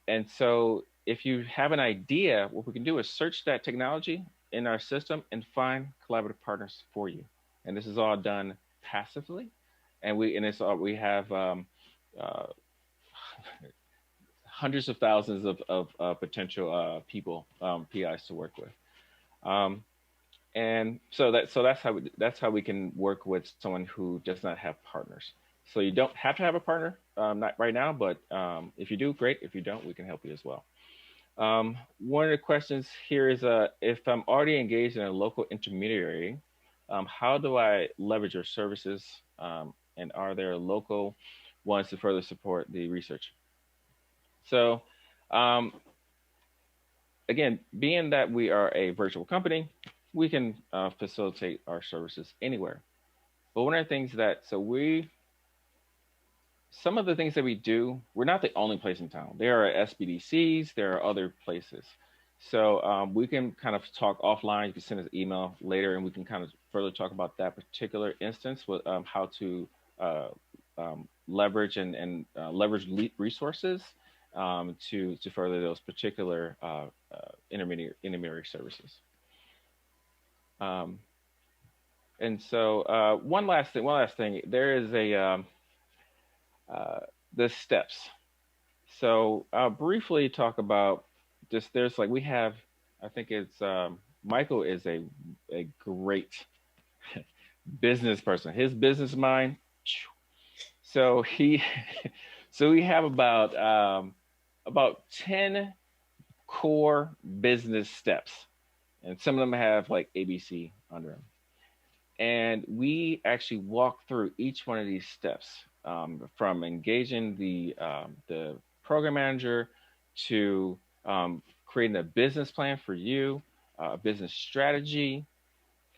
And so if you have an idea, what we can do is search that technology in our system and find collaborative partners for you. And this is all done passively. And we have hundreds of thousands of potential people, PIs to work with. And so that's how we can work with someone who does not have partners. So you don't have to have a partner, not right now, but if you do, great. If you don't, we can help you as well. One of the questions here is, if I'm already engaged in a local intermediary, how do I leverage your services? And are there local ones to further support the research? So again, being that we are a virtual company, we can facilitate our services anywhere. But one of the things some of the things that we do, we're not the only place in town. There are SBDCs, there are other places. So we can kind of talk offline. You can send us an email later and we can kind of further talk about that particular instance with how to leverage and leverage resources to further those particular intermediary services. And so one last thing, there is the steps. So I'll briefly talk about just, there's like, we have, I think it's, Michael is a great business person. His business mind. So we have about 10 core business steps, and some of them have like ABC under them. And we actually walk through each one of these steps, from engaging the program manager to creating a business plan for you, a business strategy,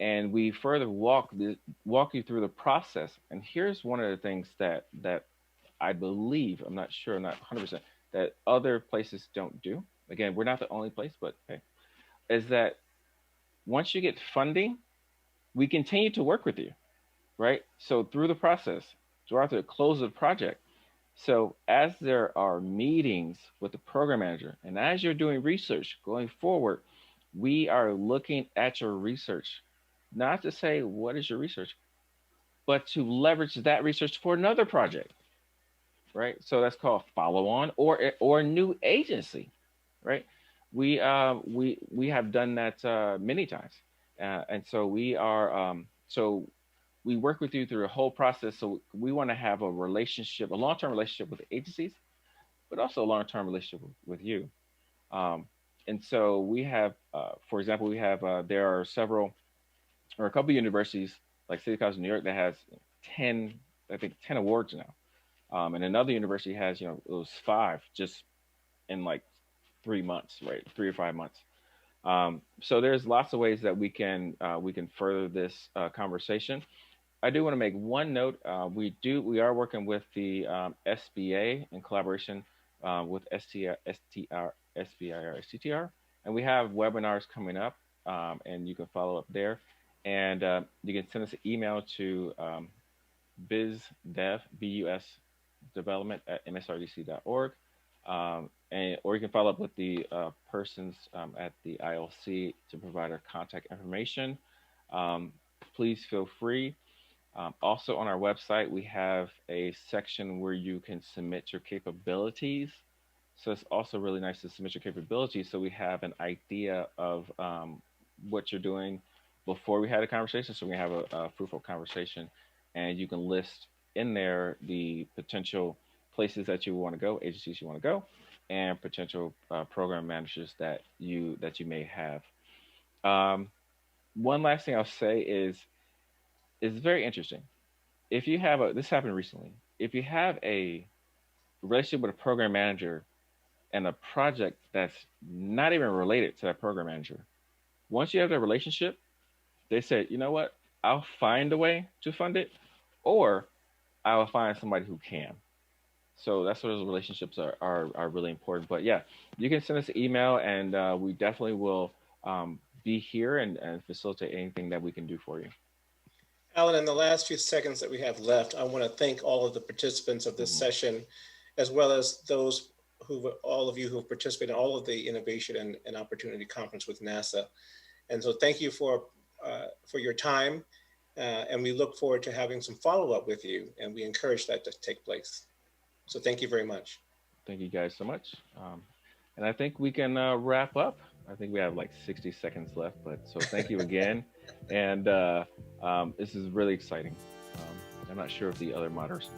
and we further walk you through the process. And here's one of the things that I believe, I'm not sure, I'm not 100%, that other places don't do. Again, we're not the only place, but hey, is that once you get funding, we continue to work with you, right? So through the process, throughout the close of the project. So as there are meetings with the program manager, and as you're doing research going forward, we are looking at your research, not to say, what is your research, but to leverage that research for another project, right? So that's called follow-on or new agency, right? We have done that many times. And so we are, so we work with you through the whole process. So we want to have a relationship, a long-term relationship with the agencies, but also a long-term relationship with you. and so we have, for example, there are several or a couple of universities like City College of New York that has 10, I think 10 awards now. And another university has, it was 5 just in like 3 months, right? 3 or 5 months. So there's lots of ways that we can further this conversation. I do want to make one note. We are working with the SBA in collaboration with STTR SBIR, and we have webinars coming up, and you can follow up there. And you can send us an email to bizdev, BUS development at msrdc.org. Or you can follow up with the persons at the ILC to provide our contact information. Please feel free. Also on our website, we have a section where you can submit your capabilities. So it's also really nice to submit your capabilities so we have an idea of what you're doing before we had a conversation, so we have a fruitful conversation. And you can list in there the potential places that you want to go, agencies you want to go, and potential program managers that you may have. One last thing I'll say is very interesting. If you have this happened recently, if you have a relationship with a program manager and a project that's not even related to that program manager, once you have that relationship, they said, you know what, I'll find a way to fund it, or I will find somebody who can. So that's what those relationships are really important. But yeah, you can send us an email, and we definitely will be here and facilitate anything that we can do for you. Alan, in the last few seconds that we have left, I want to thank all of the participants of this session, as well as all of you who have participated in all of the Innovation and Opportunity Conference with NASA. And so thank you for your time, and we look forward to having some follow-up with you, and we encourage that to take place. So thank you very much. Thank you guys so much. And I think we can wrap up. I think we have like 60 seconds left, but so thank you again. And this is really exciting. I'm not sure if the other moderators.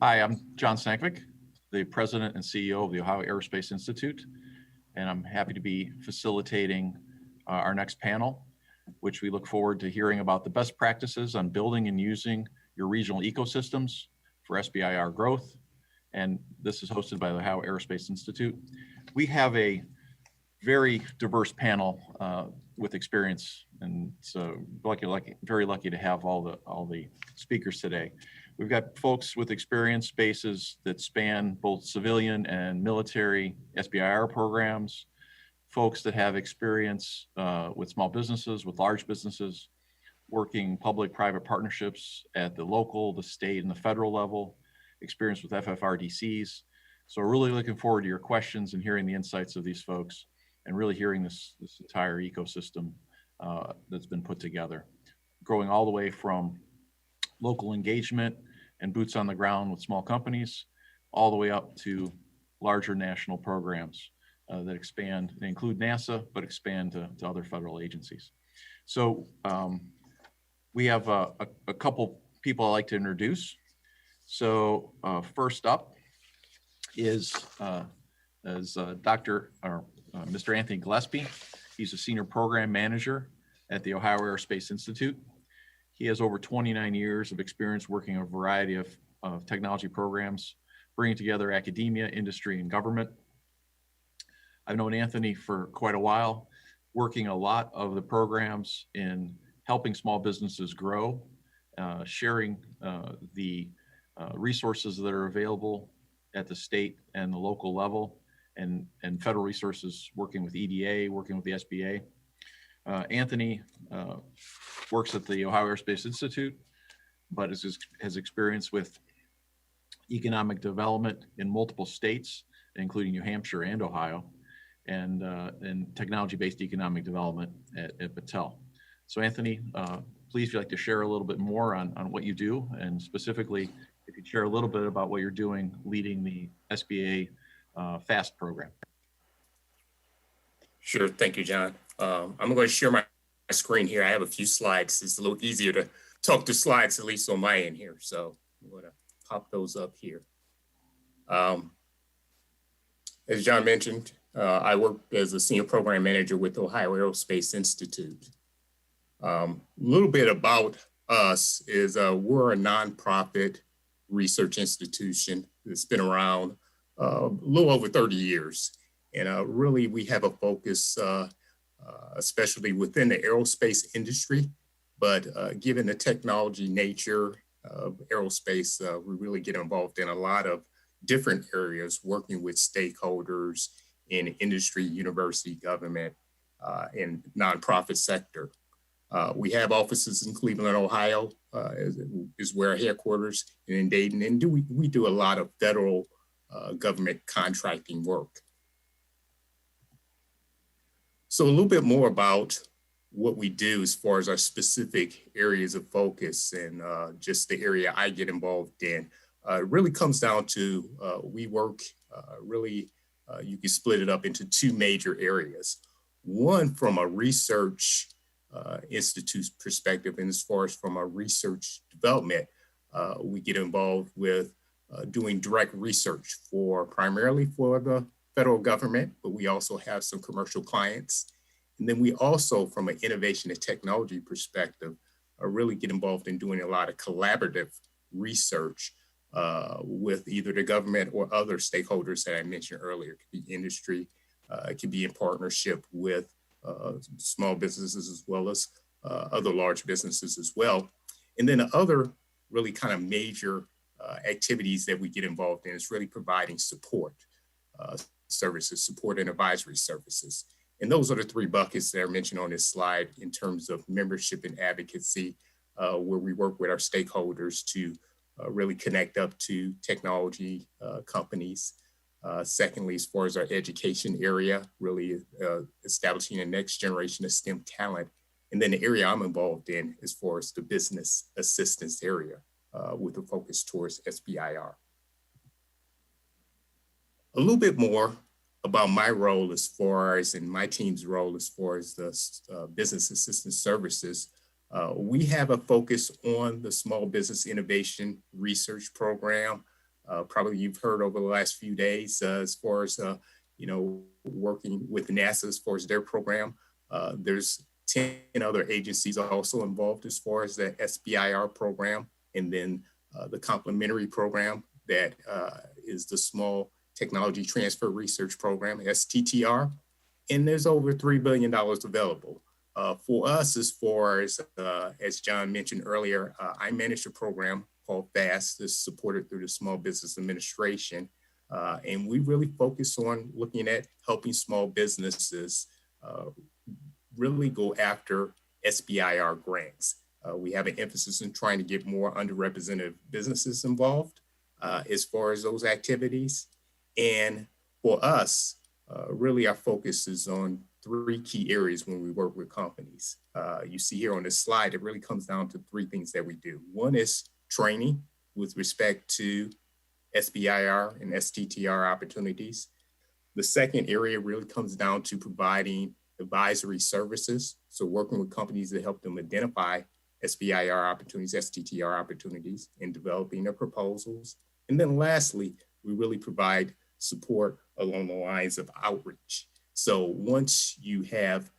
Hi, I'm John Stankovic, the President and CEO of the Ohio Aerospace Institute, and I'm happy to be facilitating our next panel, which we look forward to hearing about the best practices on building and using your regional ecosystems for SBIR growth. And this is hosted by the Ohio Aerospace Institute. We have a very diverse panel with experience, and so very lucky to have all the speakers today. We've got folks with experience bases that span both civilian and military SBIR programs, folks that have experience with small businesses, with large businesses, working public-private partnerships at the local, the state, and the federal level, experience with FFRDCs. So we're really looking forward to your questions and hearing the insights of these folks and really hearing this entire ecosystem that's been put together, growing all the way from local engagement and boots on the ground with small companies, all the way up to larger national programs that expand. They include NASA, but expand to other federal agencies. So we have a couple people I'd like to introduce. So first up is Mr. Anthony Gillespie. He's a senior program manager at the Ohio Aerospace Institute. He has over 29 years of experience working on a variety of technology programs, bringing together academia, industry, and government. I've known Anthony for quite a while, working a lot of the programs in helping small businesses grow, sharing the resources that are available at the state and the local level, and federal resources, working with EDA, working with the SBA. Anthony works at the Ohio Aerospace Institute, but has experience with economic development in multiple states, including New Hampshire and Ohio, and technology-based economic development at Battelle. So Anthony, please, if you'd like to share a little bit more on what you do, and specifically, if you'd share a little bit about what you're doing leading the SBA FAST program. Sure, thank you, John. I'm going to share my screen here. I have a few slides. It's a little easier to talk to slides, at least on my end here. So I'm going to pop those up here. As John mentioned, I work as a senior program manager with the Ohio Aerospace Institute. A little bit about us is we're a nonprofit research institution that's been around a little over 30 years. And really, we have a focus, especially within the aerospace industry. But given the technology nature of aerospace, we really get involved in a lot of different areas, working with stakeholders in industry, university, government, and nonprofit sector. We have offices in Cleveland, Ohio, is where our headquarters, and in Dayton, and we do a lot of federal government contracting work. So a little bit more about what we do as far as our specific areas of focus and just the area I get involved in. It really comes down to we work you can split it up into two major areas. One from a research institute's perspective, and as far as from a research development, we get involved with doing direct research primarily for the federal government, but we also have some commercial clients. And then we also, from an innovation and technology perspective, really get involved in doing a lot of collaborative research with either the government or other stakeholders that I mentioned earlier. It could be industry, it could be in partnership with small businesses as well as other large businesses as well. And then the other really kind of major activities that we get involved in is really providing support services, support and advisory services. And those are the three buckets that are mentioned on this slide in terms of membership and advocacy, where we work with our stakeholders to really connect up to technology companies. Secondly, as far as our education area, really establishing a next generation of STEM talent. And then the area I'm involved in as far as the business assistance area with a focus towards SBIR. A little bit more about my role as far as, and my team's role as far as the business assistance services. We have a focus on the Small Business Innovation Research Program. Probably you've heard over the last few days as far as, working with NASA as far as their program. There's 10 other agencies also involved as far as the SBIR program, and then the complementary program that is the Small Technology Transfer Research Program, STTR, and there's over $3 billion available. For us, as far as John mentioned earlier, I manage a program called FAST that's supported through the Small Business Administration. And we really focus on looking at helping small businesses really go after SBIR grants. We have an emphasis in trying to get more underrepresented businesses involved as far as those activities. And for us, really our focus is on 3 key areas when we work with companies. You see here on this slide, it really comes down to 3 things that we do. One is training with respect to SBIR and STTR opportunities. The second area really comes down to providing advisory services. So working with companies to help them identify SBIR opportunities, STTR opportunities, and developing their proposals. And then lastly, we really provide support along the lines of outreach. So once you have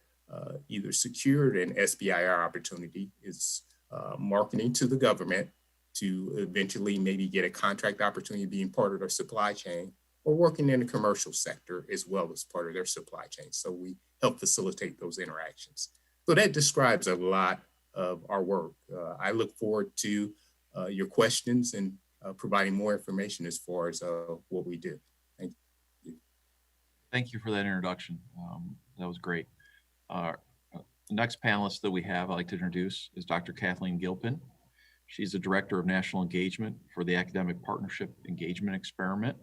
either secured an SBIR opportunity, it's marketing to the government to eventually maybe get a contract opportunity being part of their supply chain, or working in the commercial sector as well as part of their supply chain. So we help facilitate those interactions. So that describes a lot of our work. I look forward to your questions and providing more information as far as what we do. Thank you. Thank you for that introduction. That was great. The next panelist that we have, I'd like to introduce, is Dr. Kathleen Gilpin. She's the Director of National Engagement for the Academic Partnership Engagement Experiment,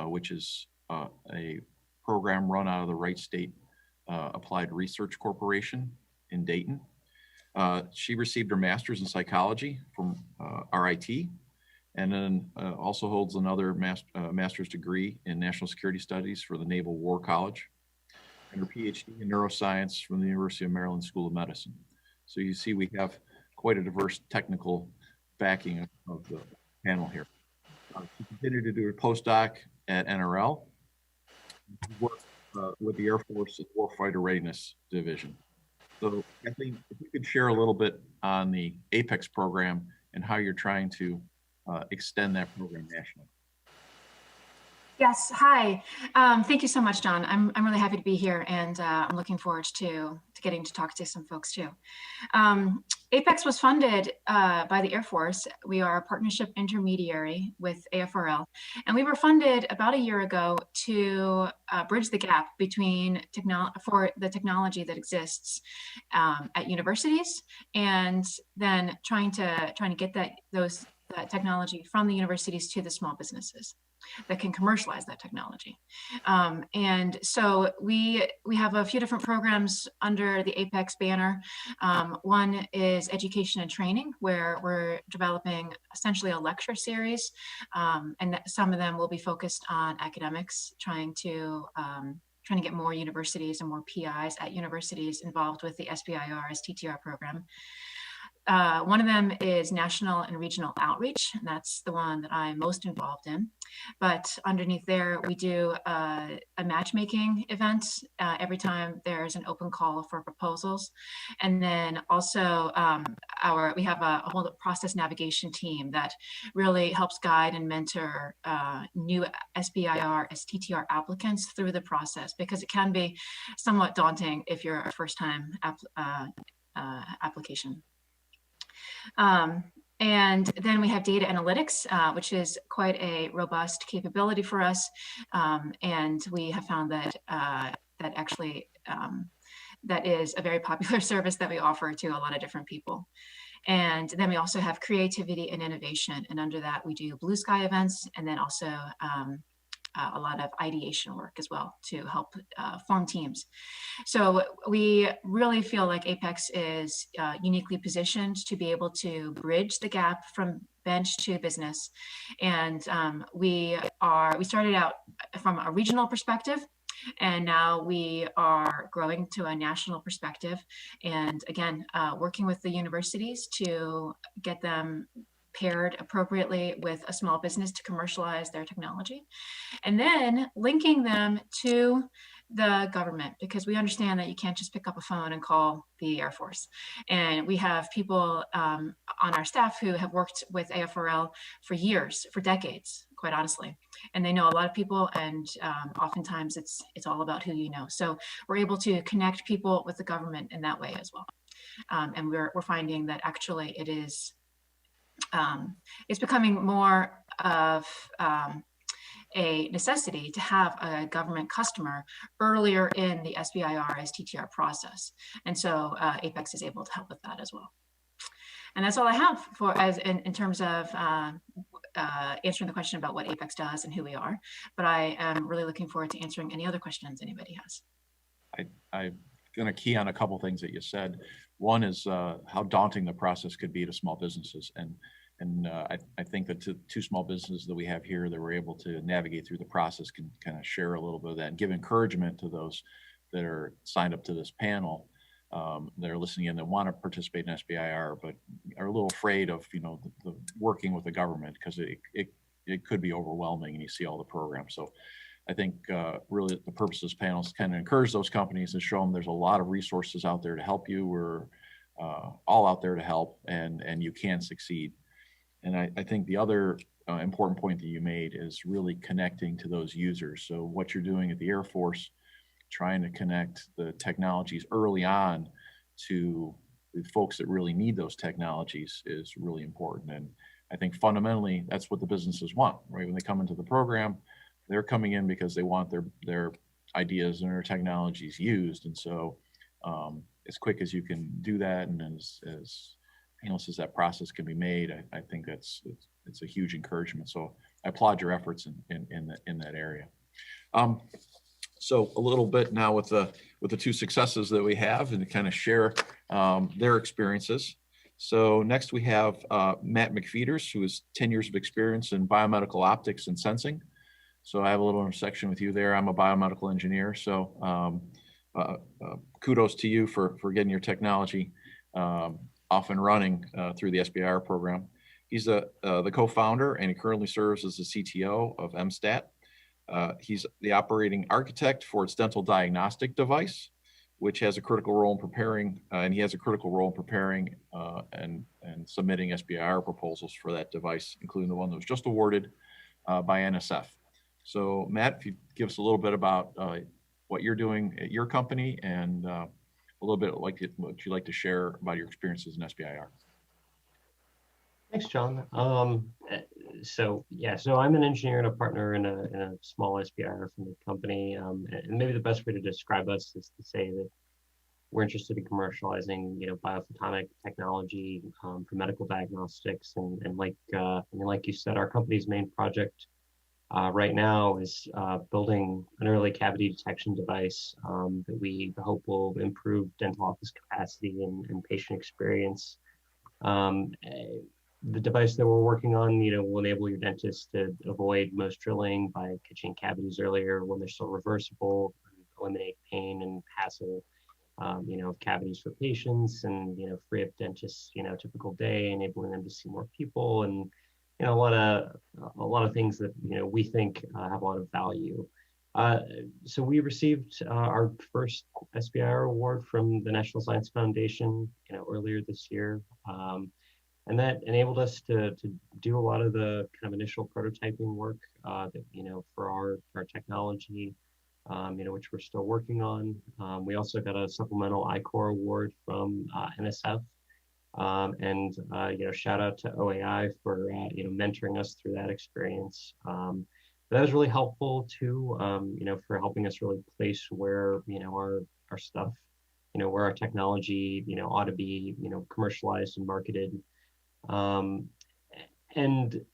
which is a program run out of the Wright State Applied Research Corporation in Dayton. She received her master's in psychology from RIT, and then also holds another master's degree in national security studies for the Naval War College, and her PhD in neuroscience from the University of Maryland School of Medicine. So you see we have quite a diverse technical backing of the panel here. She continued to do a postdoc at NRL, worked with the Air Force Warfighter Readiness Division. So Kathleen, if you could share a little bit on the APEX program and how you're trying to extend that program nationally. Yes, hi. Thank you so much, John. I'm really happy to be here, and I'm looking forward to getting to talk to some folks too. APEX was funded by the Air Force. We are a partnership intermediary with AFRL, and we were funded about a year ago to bridge the gap between for the technology that exists at universities, and then trying to get that technology from the universities to the small businesses that can commercialize that technology. And so we have a few different programs under the APEX banner. One is education and training, where we're developing essentially a lecture series, and some of them will be focused on academics, trying to get more universities and more PIs at universities involved with the SBIR STTR program. One of them is national and regional outreach, and that's the one that I'm most involved in. But underneath there, we do a matchmaking event every time there's an open call for proposals. And then also we have a whole process navigation team that really helps guide and mentor new SBIR, STTR applicants through the process, because it can be somewhat daunting if you're a first-time application. And then we have data analytics, which is quite a robust capability for us. And we have found that that is a very popular service that we offer to a lot of different people. And then we also have creativity and innovation. And under that, we do blue sky events, and then also a lot of ideation work as well to help form teams. So we really feel like APEX is uniquely positioned to be able to bridge the gap from bench to business. And we started out from a regional perspective, and now we are growing to a national perspective. And again, working with the universities to get them paired appropriately with a small business to commercialize their technology, and then linking them to the government, because we understand that you can't just pick up a phone and call the Air Force. And we have people on our staff who have worked with AFRL for years, for decades, quite honestly. And they know a lot of people, and oftentimes it's all about who you know. So we're able to connect people with the government in that way as well. And we're finding that actually it is, it's becoming more of a necessity to have a government customer earlier in the SBIR STTR process. And so Apex is able to help with that as well. And that's all I have for as in terms of answering the question about what Apex does and who we are. But I am really looking forward to answering any other questions anybody has. I'm going to key on a couple things that you said. One is how daunting the process could be to small businesses. And I think that two small businesses that we have here that we're able to navigate through the process can kind of share a little bit of that and give encouragement to those that are signed up to this panel, that are listening in, that want to participate in SBIR, but are a little afraid of, you know, the working with the government, because it could be overwhelming and you see all the programs. So I think really the purpose of this panel is kind of encourage those companies and show them there's a lot of resources out there to help you. We're all out there to help, and you can succeed. And I think the other important point that you made is really connecting to those users. So what you're doing at the Air Force, trying to connect the technologies early on to the folks that really need those technologies is really important. And I think fundamentally, that's what the businesses want, right? When they come into the program, they're coming in because they want their ideas and their technologies used. And so as quick as you can do that, and as painless as that process can be made, I think it's a huge encouragement. So I applaud your efforts in that area. So a little bit now with the two successes that we have, and to kind of share their experiences. So next we have Matt McFeeters, who has 10 years of experience in biomedical optics and sensing. So I have a little intersection with you there. I'm a biomedical engineer. So kudos to you for getting your technology off and running through the SBIR program. He's the co-founder, and he currently serves as the CTO of MSTAT. He's the operating architect for its dental diagnostic device, which has a critical role in preparing, and he has a critical role in preparing and submitting SBIR proposals for that device, including the one that was just awarded by NSF. So Matt, if you give us a little bit about what you're doing at your company, and a little bit like what you'd like to share about your experiences in SBIR. Thanks, John. So I'm an engineer and a partner in a small SBIR from the company. And maybe the best way to describe us is to say that we're interested in commercializing, biophotonic technology for medical diagnostics. And like you said, our company's main project right now is building an early cavity detection device that we hope will improve dental office capacity and patient experience. The device that we're working on, will enable your dentist to avoid most drilling by catching cavities earlier when they're still reversible, eliminate pain and hassle, of cavities for patients, and free up dentists, typical day, enabling them to see more people, and a lot of things that we think have a lot of value. So we received our first SBIR award from the National Science Foundation, earlier this year. And that enabled us to do a lot of the kind of initial prototyping work that, for our technology, which we're still working on. We also got a supplemental I-Core award from NSF. And shout out to OAI for, mentoring us through that experience. But that was really helpful too, for helping us really place where, our stuff, where our technology, ought to be, commercialized and marketed. And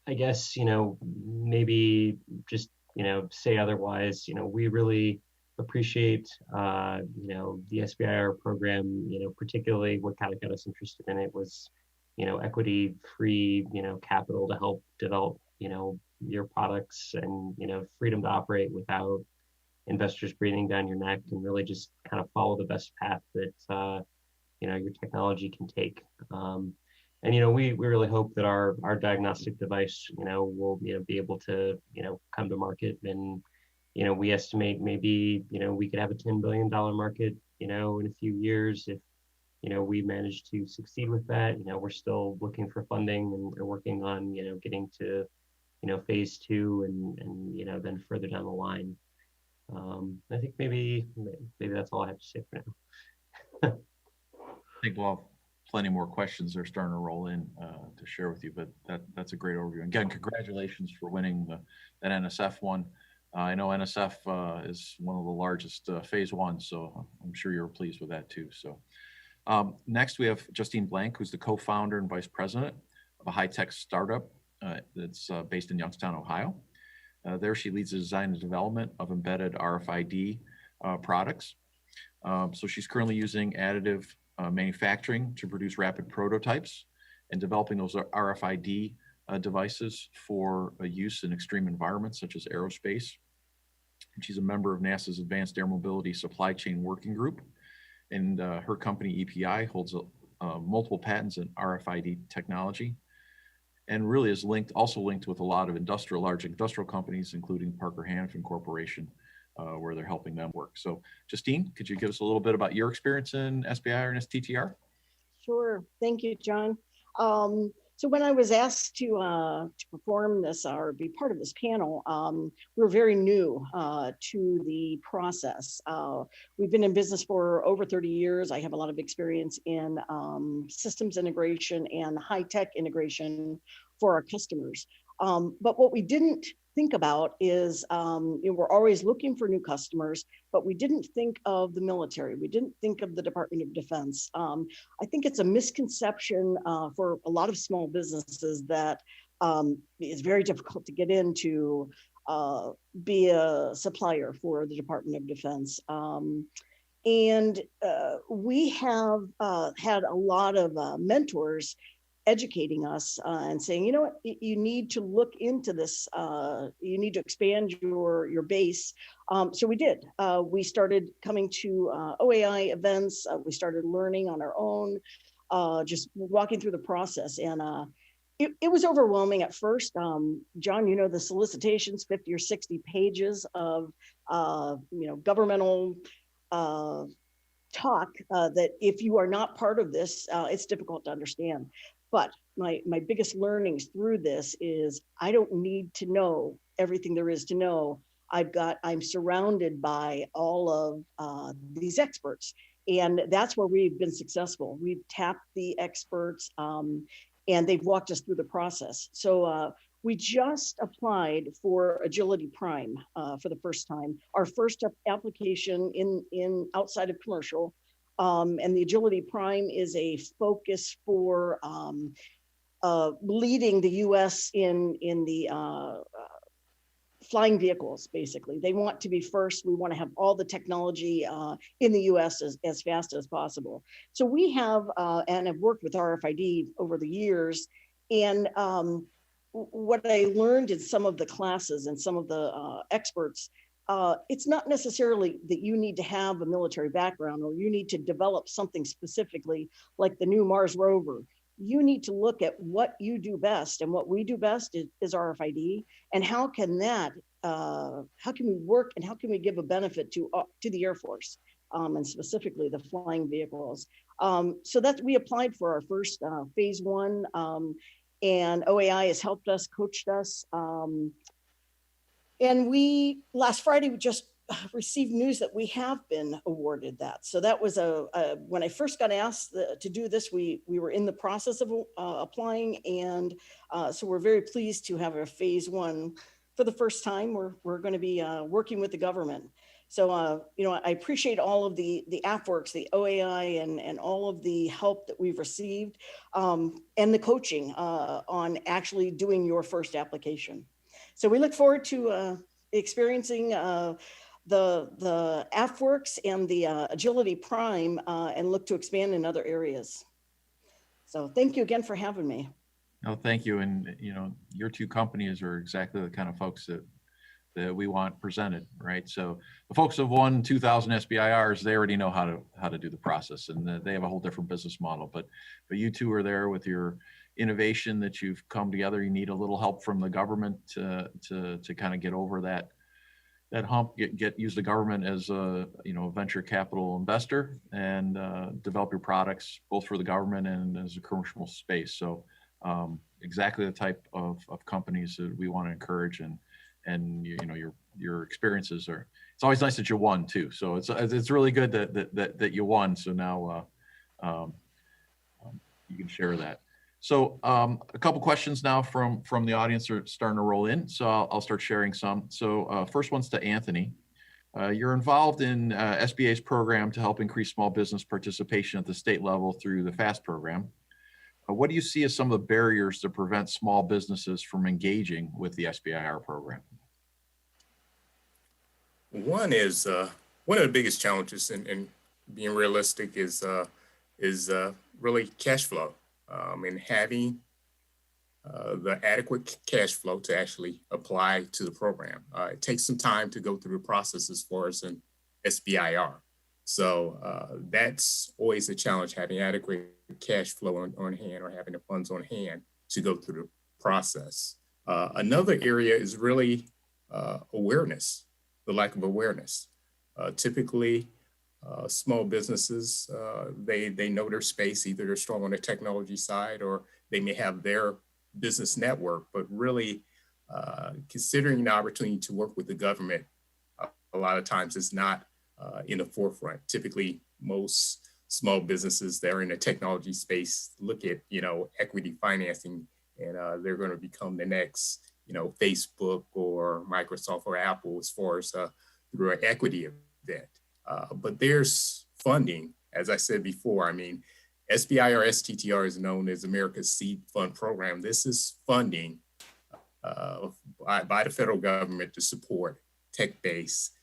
I guess, maybe just, say otherwise, we really appreciate, the SBIR program, particularly what kind of got us interested in it was, equity-free, capital to help develop, your products, and, freedom to operate without investors breathing down your neck, and really just kind of follow the best path that, your technology can take. And we really hope that our diagnostic device will be able to come to market, and we estimate maybe we could have a $10 billion market in a few years if we manage to succeed with that. We're still looking for funding, and we're working on getting to phase 2 and then further down the line. I think maybe that's all I have to say for now. I think we'll have plenty more questions that are starting to roll in to share with you, but that's a great overview. Again, congratulations for winning that NSF one. I know NSF is one of the largest phase 1, so I'm sure you're pleased with that too. So next we have Justine Blank, who's the co-founder and vice president of a high-tech startup that's based in Youngstown, Ohio. There she leads the design and development of embedded RFID products. So she's currently using additive manufacturing to produce rapid prototypes and developing those RFID devices for use in extreme environments such as aerospace. And she's a member of NASA's Advanced Air Mobility Supply Chain Working Group, and her company EPI holds multiple patents in RFID technology, and really is also linked with a lot of large industrial companies, including Parker Hannifin Corporation, where they're helping them work. So Justine, could you give us a little bit about your experience in SBIR and STTR? Sure, thank you, John. So when I was asked to perform this or be part of this panel, we were very new to the process. We've been in business for over 30 years. I have a lot of experience in systems integration and high-tech integration for our customers. But what we didn't think about is we're always looking for new customers, but we didn't think of the military. We didn't think of the Department of Defense. I think it's a misconception for a lot of small businesses that it's very difficult to get into be a supplier for the Department of Defense. And we have had a lot of mentors educating us and saying, you know what, you need to look into this. You need to expand your base. So we did. We started coming to OAI events. We started learning on our own, just walking through the process. And it was overwhelming at first. John, the solicitations, 50 or 60 pages of governmental talk that if you are not part of this, it's difficult to understand. But my biggest learnings through this is I don't need to know everything there is to know. I'm surrounded by all of these experts, and that's where we've been successful. We've tapped the experts, and they've walked us through the process. So we just applied for Agility Prime for the first time. Our first application in outside of commercial. And the Agility Prime is a focus for leading the U.S. in the flying vehicles, basically. They want to be first. We want to have all the technology in the U.S. as fast as possible. So we have, and have worked with RFID over the years. And what I learned in some of the classes and some of the experts, it's not necessarily that you need to have a military background or you need to develop something specifically like the new Mars rover. You need to look at what you do best, and what we do best is RFID, and how can we work and how can we give a benefit to the Air Force, and specifically the flying vehicles. So that we applied for our first phase 1, and OAI has helped us, coached us. And last Friday, we just received news that we have been awarded that. So that was when I first got asked to do this, we were in the process of applying. And so we're very pleased to have a phase 1 for the first time. We're going to be working with the government. So, I appreciate all of the AFWorks, the OAI, and all of the help that we've received, and the coaching on actually doing your first application. So we look forward to experiencing the AFWorks and the Agility Prime, and look to expand in other areas. So thank you again for having me. No, thank you. And your two companies are exactly the kind of folks that we want presented, right? So the folks who have won 2,000 SBIRs, they already know how to do the process, and they have a whole different business model. But you two are there with your innovation that you've come together. You need a little help from the government to kind of get over that hump, use the government as a venture capital investor and develop your products both for the government and as a commercial space. So exactly the type of companies that we want to encourage, and your experiences are. It's always nice that you won too. So it's really good that you won. So now you can share that. So a couple questions now from the audience are starting to roll in. So I'll start sharing some. So first one's to Anthony. You're involved in SBA's program to help increase small business participation at the state level through the FAST program. What do you see as some of the barriers to prevent small businesses from engaging with the SBIR program? One is one of the biggest challenges in being realistic is really cash flow. And having the adequate cash flow to actually apply to the program. It takes some time to go through the process as far as an SBIR. So that's always a challenge, having adequate cash flow on hand or having the funds on hand to go through the process. Another area is really awareness, the lack of awareness. Typically, small businesses, they know their space. Either they're strong on the technology side or they may have their business network, but really considering the opportunity to work with the government, a lot of times is not in the forefront. Typically, most small businesses that are in the technology space look at, equity financing, and they're going to become the next, Facebook or Microsoft or Apple as far as through an equity event. But there's funding, as I said before. I mean, SBIR STTR is known as America's Seed Fund Program. This is funding by the federal government to support tech-based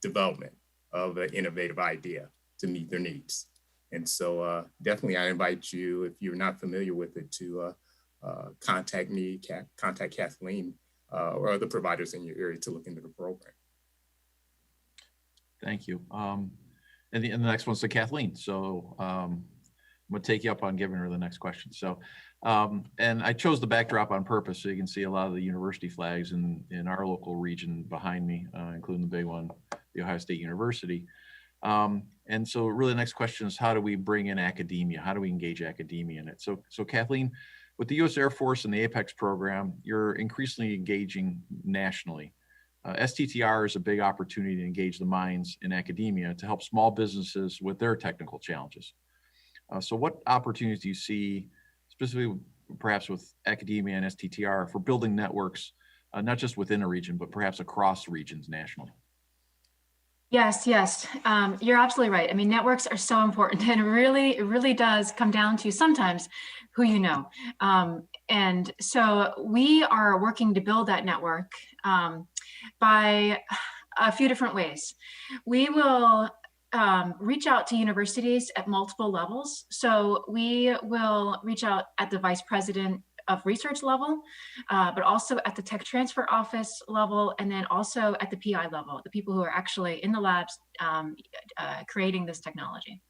development of an innovative idea to meet their needs. And so definitely I invite you, if you're not familiar with it, to contact me, contact Kathleen or other providers in your area to look into the program. Thank you. And the next one's to Kathleen. So I'm gonna take you up on giving her the next question. So, and I chose the backdrop on purpose so you can see a lot of the university flags in our local region behind me, including the big one, the Ohio State University. And so really the next question is, how do we bring in academia? How do we engage academia in it? So Kathleen, with the U.S. Air Force and the APEX program, you're increasingly engaging nationally. STTR is a big opportunity to engage the minds in academia to help small businesses with their technical challenges. So what opportunities do you see, specifically perhaps with academia and STTR, for building networks, not just within a region, but perhaps across regions nationally? Yes, you're absolutely right. I mean, networks are so important, and it really does come down to sometimes who you know. And so we are working to build that network by a few different ways. We will reach out to universities at multiple levels. So we will reach out at the vice president of research level, but also at the tech transfer office level, and then also at the PI level, the people who are actually in the labs creating this technology.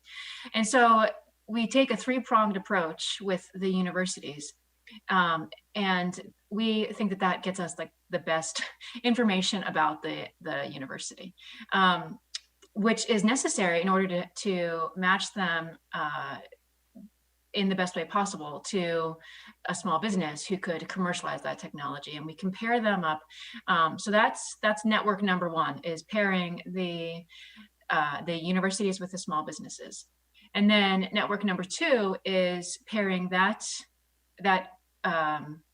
And so we take a three-pronged approach with the universities. And we think that gets us like the best information about the university, which is necessary in order to match them in the best way possible to a small business who could commercialize that technology. And we compare them up. So that's network number one, is pairing the universities with the small businesses. And then network number two is pairing that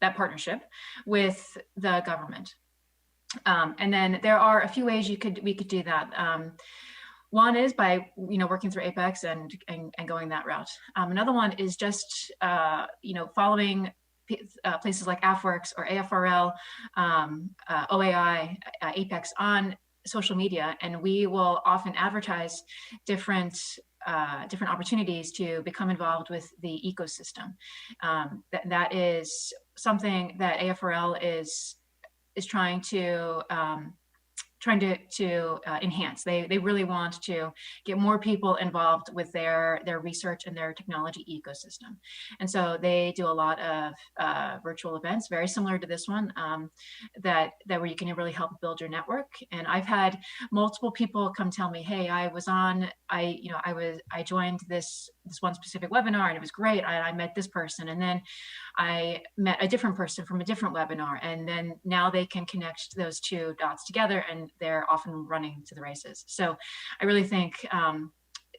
partnership with the government. And then there are a few ways we could do that. One is by working through APEX and going that route. Another one is just following places like AFWorks or AFRL, OAI, APEX on social media, and we will often advertise different opportunities to become involved with the ecosystem. That is something that AFRL is trying to trying to enhance. They really want to get more people involved with their research and their technology ecosystem. And so they do a lot of virtual events, very similar to this one, that where you can really help build your network. And I've had multiple people come tell me, hey, I joined this one specific webinar and it was great. I met this person, and then I met a different person from a different webinar, and then now they can connect those two dots together and they're off and running to the races. So I really think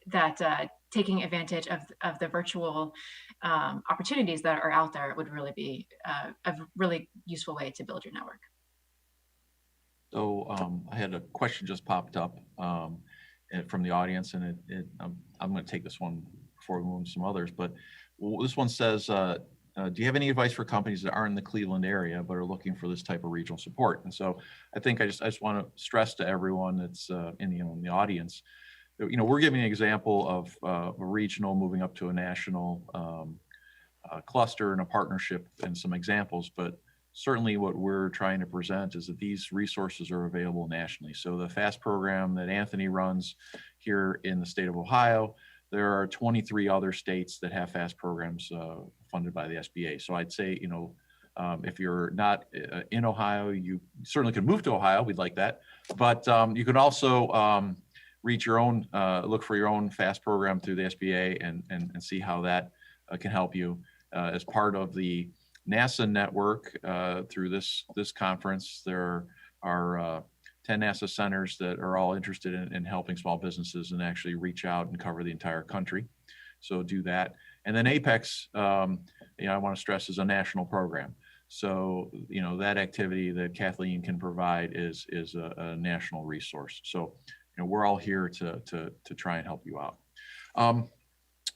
that taking advantage of the virtual opportunities that are out there would really be a really useful way to build your network. So I had a question just popped up from the audience, and I'm going to take this one before we move on to some others. But this one says, do you have any advice for companies that aren't in the Cleveland area but are looking for this type of regional support? And so I think I just want to stress to everyone that's in the audience, we're giving an example of a regional moving up to a national cluster and a partnership and some examples, but certainly what we're trying to present is that these resources are available nationally. So the FAST program that Anthony runs here in the state of Ohio, there are 23 other states that have FAST programs funded by the SBA. So I'd say, if you're not in Ohio, you certainly could move to Ohio. We'd like that. But you can also reach your own, look for your own FAST program through the SBA and see how that can help you as part of the NASA network. Through this conference, there are 10 NASA centers that are all interested in helping small businesses and actually reach out and cover the entire country. So do that. And then Apex, I want to stress, is a national program. So, that activity that Kathleen can provide is a national resource. So, we're all here to try and help you out.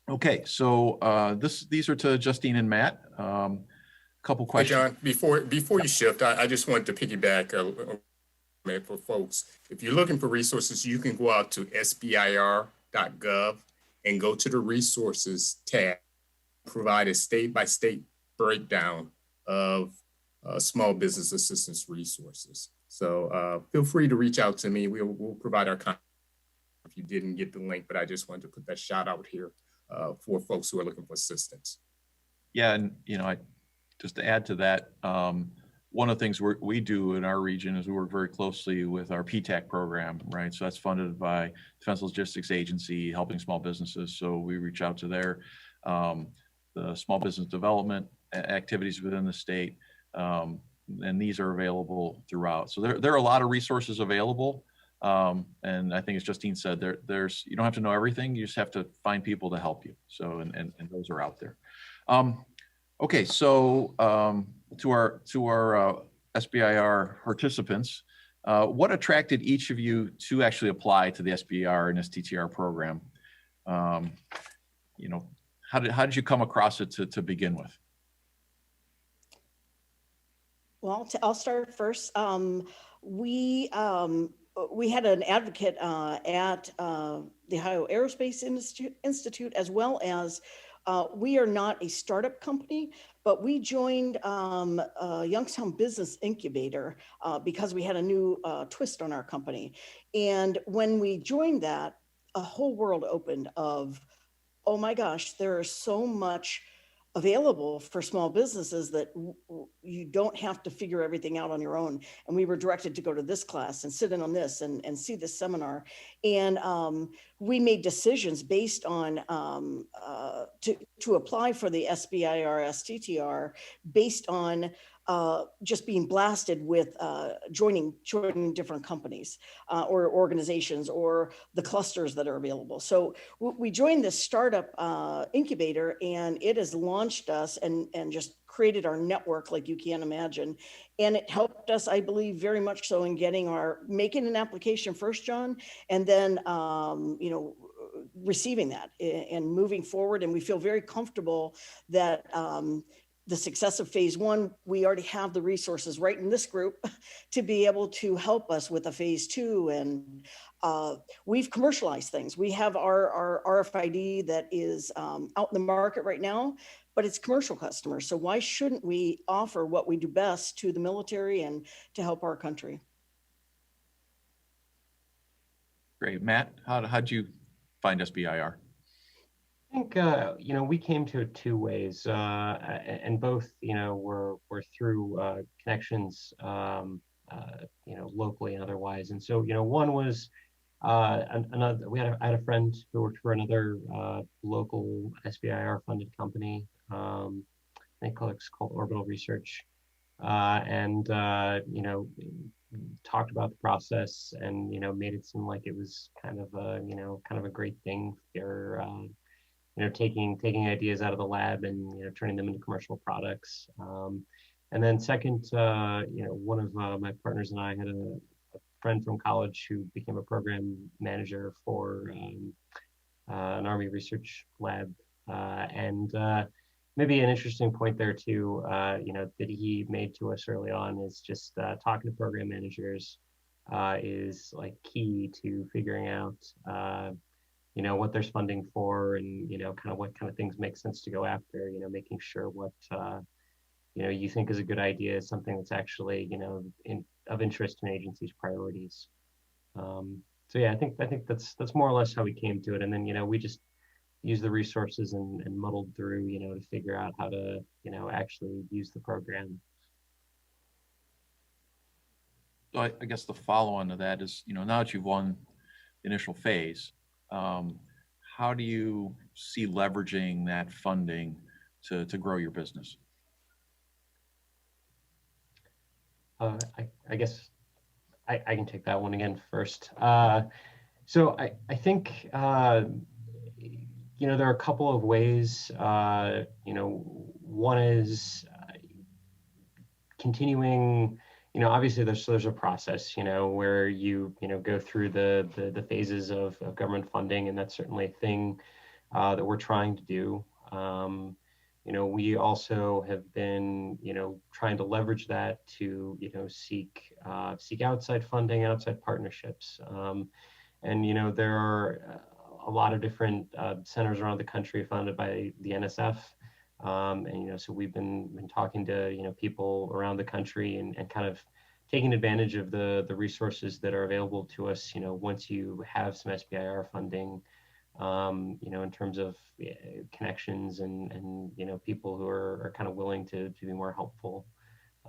Okay, so these are to Justine and Matt. Couple questions. Hey John, before you shift, I just wanted to piggyback for folks. If you're looking for resources, you can go out to SBIR.gov and go to the resources tab, provide a state-by-state breakdown of small business assistance resources. So feel free to reach out to me. We'll provide our contact if you didn't get the link, but I just wanted to put that shout out here for folks who are looking for assistance. Yeah, and just to add to that, one of the things we do in our region is we work very closely with our PTAC program, right? So that's funded by Defense Logistics Agency, helping small businesses. So we reach out to their the small business development activities within the state, and these are available throughout. So there are a lot of resources available, and I think as Justine said, there's you don't have to know everything. You just have to find people to help you. So and those are out there. Okay, so to our SBIR participants, what attracted each of you to actually apply to the SBIR and STTR program? How did you come across it to begin with? Well, I'll start first. We had an advocate at the Ohio Aerospace Institute, as well as we are not a startup company, but we joined Youngstown Business Incubator because we had a new twist on our company. And when we joined that, a whole world opened of, oh my gosh, there is so much available for small businesses that you don't have to figure everything out on your own. And we were directed to go to this class and sit in on this and see this seminar. And we made decisions based on to apply for the SBIR, STTR based on just being blasted with joining different companies or organizations or the clusters that are available. So we joined this startup incubator, and it has launched us and just created our network like you can imagine. And it helped us, I believe, very much so in making an application first, John, and then, receiving that and moving forward. And we feel very comfortable that the success of phase one, we already have the resources right in this group to be able to help us with a phase two. And we've commercialized things. We have our RFID that is out in the market right now, but it's commercial customers. So why shouldn't we offer what we do best to the military and to help our country? great. Matt, how'd you find SBIR? I think, we came to it two ways, and both, were through connections, locally and otherwise. And so, one was another. I had a friend who worked for another local SBIR funded company. I think it's called Orbital Research, and talked about the process and made it seem like it was kind of a great thing. They're taking ideas out of the lab and turning them into commercial products. And then second, one of my partners and I had a friend from college who became a program manager for an Army research lab. And maybe an interesting point there too, that he made to us early on is just talking to program managers is like key to figuring out what there's funding for, and kind of what kind of things make sense to go after. Making sure what you think is a good idea is something that's actually of interest in agencies' priorities. So yeah, I think that's more or less how we came to it, and then we just used the resources and muddled through to figure out how to actually use the program. So I guess the follow-on to that is, now that you've won the initial phase, how do you see leveraging that funding to grow your business? I guess I can take that one again first. So I think there are a couple of ways. One is continuing. Obviously there's a process, where you go through the phases of government funding, and that's certainly a thing that we're trying to do. We also have been, trying to leverage that to, seek outside funding, outside partnerships. And there are a lot of different centers around the country funded by the NSF. And so we've been talking to people around the country and kind of taking advantage of the resources that are available to us. Once you have some SBIR funding, in terms of connections and people who are kind of willing to be more helpful.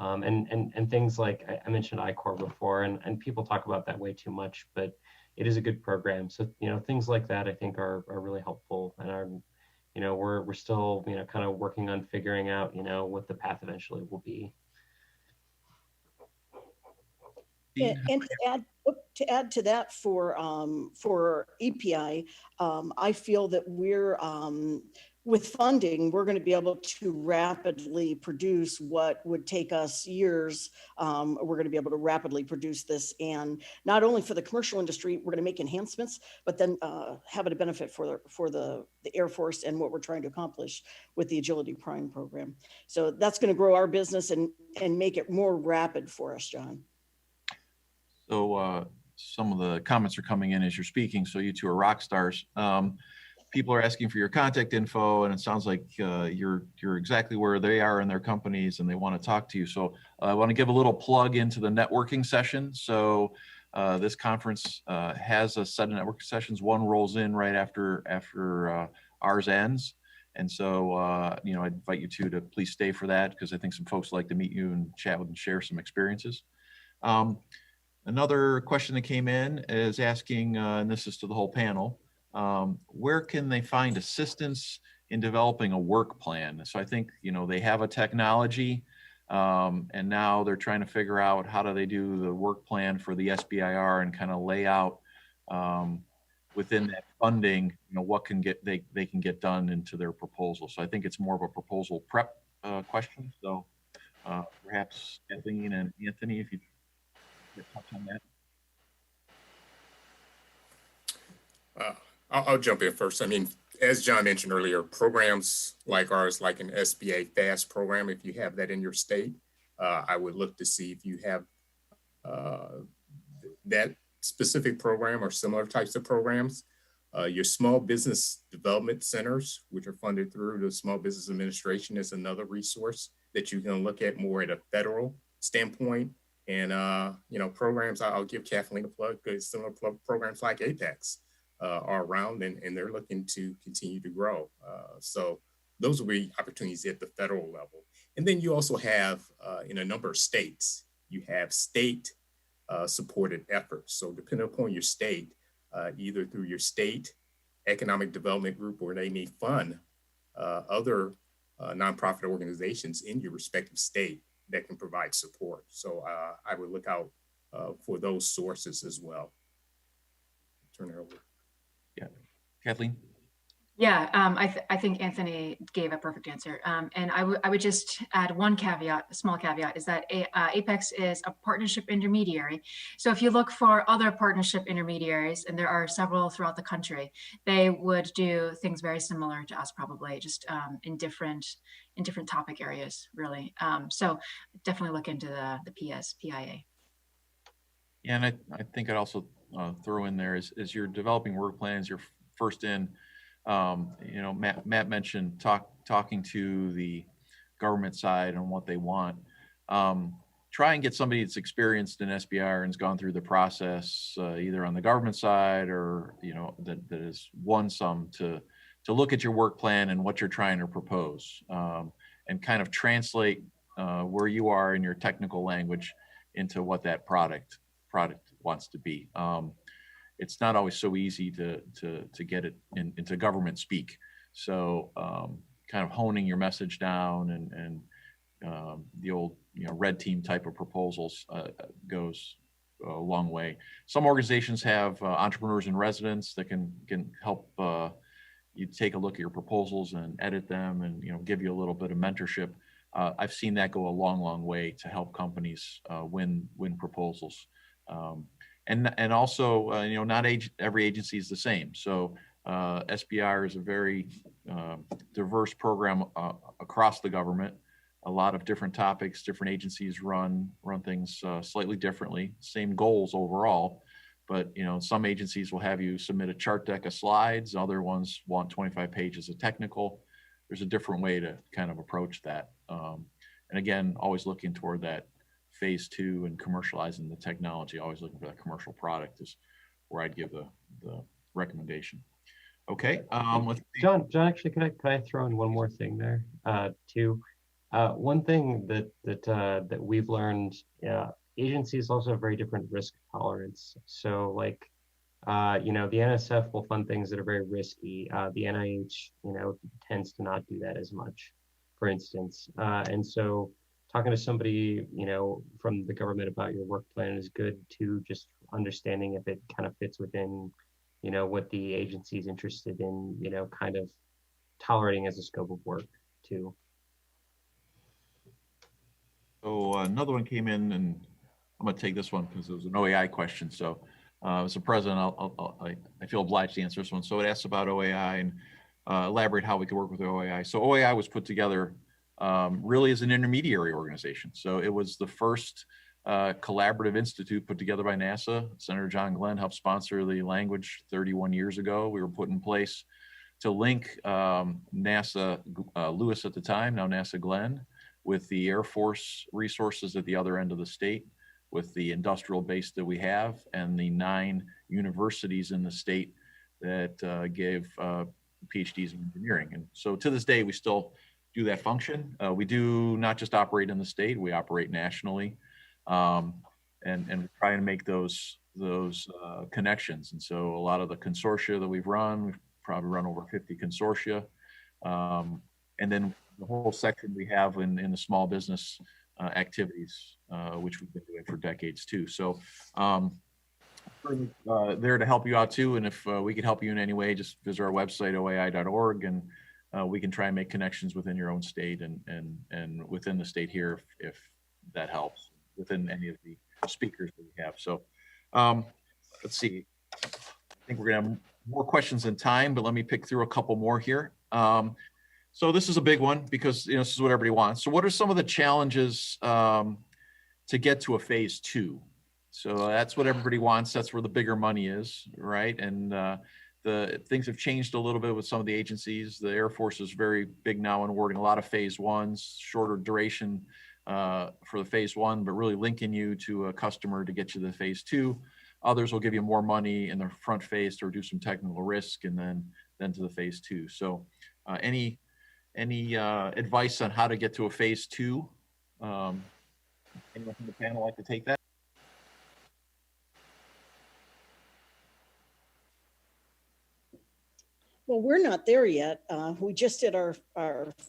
And things like I mentioned I-Corps before, and people talk about that way too much, but it is a good program. So things like that I think are really helpful, and are we're still kind of working on figuring out what the path eventually will be. And to add to that for EPI, I feel that we're with funding, we're going to be able to rapidly produce what would take us years. We're going to be able to rapidly produce this, and not only for the commercial industry, we're going to make enhancements, but then have it a benefit for the Air Force and what we're trying to accomplish with the Agility Prime program. So that's going to grow our business and make it more rapid for us, John. So some of the comments are coming in as you're speaking, so you two are rock stars. People are asking for your contact info, and it sounds like you're exactly where they are in their companies, and they want to talk to you. So I want to give a little plug into the networking session. So this conference has a set of networking sessions. One rolls in right after ours ends. And so, I invite you to please stay for that, because I think some folks like to meet you and chat and share some experiences. Another question that came in is asking, and this is to the whole panel, where can they find assistance in developing a work plan? So I think, they have a technology, and now they're trying to figure out how do they do the work plan for the SBIR and kind of lay out within that funding, what can they can get done into their proposal. So I think it's more of a proposal prep question. So perhaps Kathleen and Anthony, if you touch on that. I'll jump in first. I mean, as John mentioned earlier, programs like ours, like an SBA FAST program, if you have that in your state, I would look to see if you have that specific program or similar types of programs. Your small business development centers, which are funded through the Small Business Administration, is another resource that you can look at more at a federal standpoint And, programs, I'll give Kathleen a plug, because similar programs like Apex are around, and they're looking to continue to grow. So those will be opportunities at the federal level. And then you also have, in a number of states, you have state supported efforts. So depending upon your state, either through your state economic development group, or they may fund other nonprofit organizations in your respective state that can provide support. So I would look out for those sources as well. Turn it over. Yeah, Kathleen. Yeah, I think Anthony gave a perfect answer. And I would just add one caveat, a small caveat, is that Apex is a partnership intermediary. So if you look for other partnership intermediaries, and there are several throughout the country, they would do things very similar to us, probably just in different topic areas, really. So definitely look into the PIA. Yeah, and I think I'd also throw in there, as you're developing work plans, you're first in. Matt mentioned talking to the government side on what they want. Try and get somebody that's experienced in SBIR and has gone through the process, either on the government side or that has won some, to look at your work plan and what you're trying to propose, and kind of translate where you are in your technical language into what that product wants to be. It's not always so easy to get it into government speak. So kind of honing your message down and the old red team type of proposals goes a long way. Some organizations have entrepreneurs in residence that can help you take a look at your proposals and edit them, and give you a little bit of mentorship. I've seen that go a long way to help companies win proposals. And also, not every agency is the same. So SBIR is a very diverse program across the government. A lot of different topics, different agencies run things slightly differently. Same goals overall, but some agencies will have you submit a chart deck of slides. Other ones want 25 pages of technical. There's a different way to kind of approach that. And again, always looking toward that phase 2 and commercializing the technology, always looking for that commercial product is where I'd give the recommendation. Okay. John, actually, can I throw in one more thing there too? One thing that we've learned, agencies also have very different risk tolerance. So like, the NSF will fund things that are very risky. The NIH, tends to not do that as much, for instance. And so talking to somebody, from the government about your work plan is good too, just understanding if it kind of fits within, what the agency is interested in, kind of tolerating as a scope of work too. So another one came in, and I'm going to take this one because it was an OAI question. So as a president, I feel obliged to answer this one. So it asks about OAI and elaborate how we could work with OAI. So OAI was put together really as an intermediary organization. So it was the first collaborative institute put together by NASA. Senator John Glenn helped sponsor the language 31 years ago. We were put in place to link NASA Lewis at the time, now NASA Glenn, with the Air Force resources at the other end of the state, with the industrial base that we have, and the 9 universities in the state that gave PhDs in engineering. And so to this day, we still do that function. We do not just operate in the state, we operate nationally, and try to make those connections. And so a lot of the consortia that we've probably run over 50 consortia. And then the whole section we have in the small business activities, which we've been doing for decades too. So there to help you out too. And if we can help you in any way, just visit our website, oai.org, and we can try and make connections within your own state and within the state here if that helps, within any of the speakers that we have. So let's see. I think we're gonna have more questions than time, but let me pick through a couple more here. So this is a big one because this is what everybody wants. So what are some of the challenges to get to a phase 2? So that's what everybody wants. That's where the bigger money is, right? And the things have changed a little bit with some of the agencies. The Air Force is very big now in awarding a lot of phase 1s, shorter duration for the phase 1, but really linking you to a customer to get you to the phase 2. Others will give you more money in the front phase to reduce some technical risk, and then to the phase 2. So any advice on how to get to a phase 2? Anyone from the panel like to take that? Well, we're not there yet. We just did our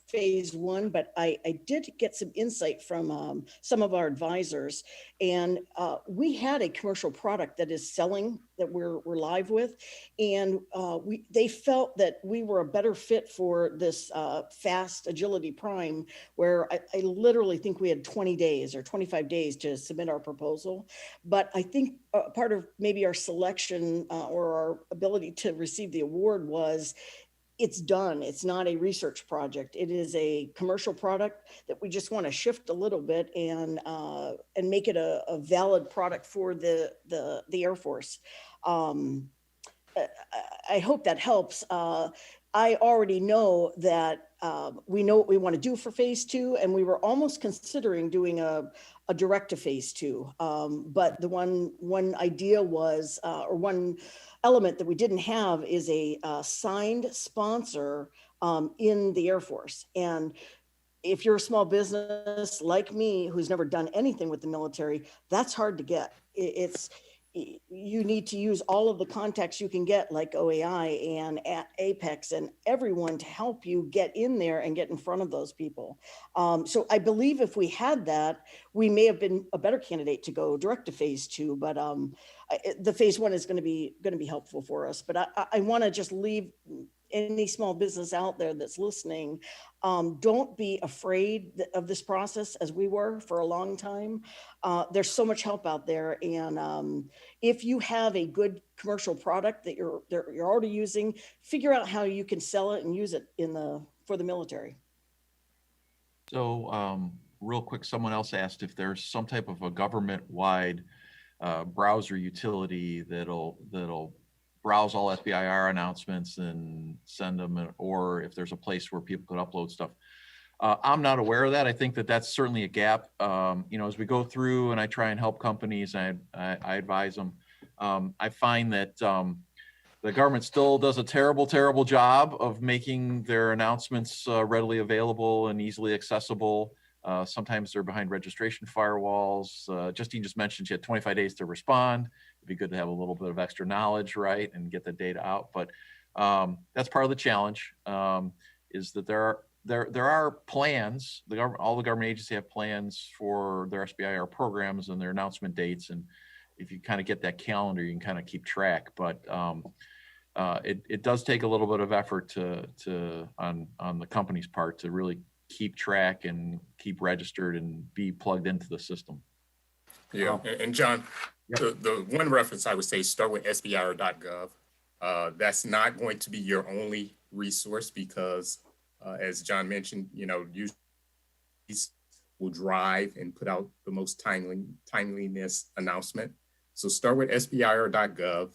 phase 1, but I did get some insight from some of our advisors, and we had a commercial product that is selling that we're live with, and they felt that we were a better fit for this fast agility prime, where I literally think we had 20 days or 25 days to submit our proposal. But I think part of maybe our selection or our ability to receive the award was it's done. It's not a research project. It is a commercial product that we just want to shift a little bit and make it a valid product for the Air Force. I hope that helps. I already know that we know what we want to do for phase 2, and we were almost considering doing a direct to phase 2. But the one idea was, or one element that we didn't have is a signed sponsor in the Air Force. And if you're a small business like me, who's never done anything with the military, that's hard to get. You need to use all of the contacts you can get, like OAI and Apex and everyone, to help you get in there and get in front of those people. So I believe if we had that, we may have been a better candidate to go direct to phase 2. But the phase 1 is going to be helpful for us. But I want to just leave any small business out there that's listening, don't be afraid of this process, as we were for a long time. There's so much help out there, and if you have a good commercial product that you're already using, figure out how you can sell it and use it for the military. So real quick, someone else asked if there's some type of a government-wide browser utility that'll browse all SBIR announcements and send them, or if there's a place where people could upload stuff. I'm not aware of that. I think that's certainly a gap. As we go through and I try and help companies, I advise them. I find that the government still does a terrible job of making their announcements readily available and easily accessible. Sometimes they're behind registration firewalls. Justine just mentioned she had 25 days to respond. It'd be good to have a little bit of extra knowledge, right, and get the data out. But that's part of the challenge, is that there are plans. All the government agencies have plans for their SBIR programs and their announcement dates. And if you kind of get that calendar, you can kind of keep track. But it does take a little bit of effort on the company's part to really keep track and keep registered and be plugged into the system. Yeah, and John, the one reference I would say, start with SBIR.gov. That's not going to be your only resource, because as John mentioned, usually will drive and put out the most timeliness announcement. So start with SBIR.gov.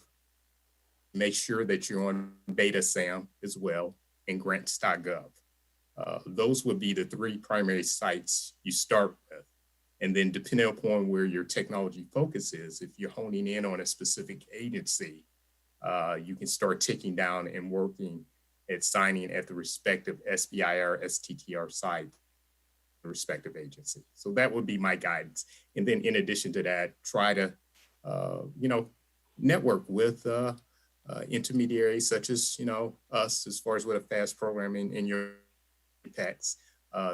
Make sure that you're on Beta SAM as well, and grants.gov. Those would be the 3 primary sites you start with. And then depending upon where your technology focus is, if you're honing in on a specific agency, you can start ticking down and working at signing at the respective SBIR, STTR site, the respective agency. So that would be my guidance. And then in addition to that, try to, network with intermediaries such as, us, as far as with a FAST program in your packs,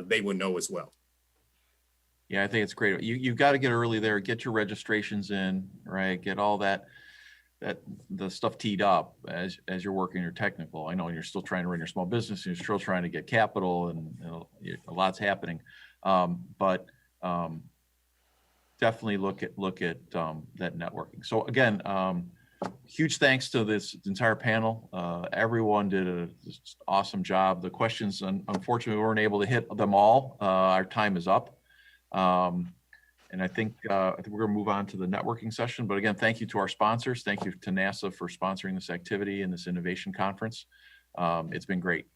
they would know as well. Yeah, I think it's great. You've got to get early there, get your registrations in, right? Get all the stuff teed up as you're working your technical. I know you're still trying to run your small business, and you're still trying to get capital, and a lot's happening. But definitely look at that networking. So again, huge thanks to this entire panel. Everyone did an awesome job. The questions, unfortunately, we weren't able to hit them all. Our time is up. And I think we're going to move on to the networking session. But again, thank you to our sponsors. Thank you to NASA for sponsoring this activity and this innovation conference. It's been great.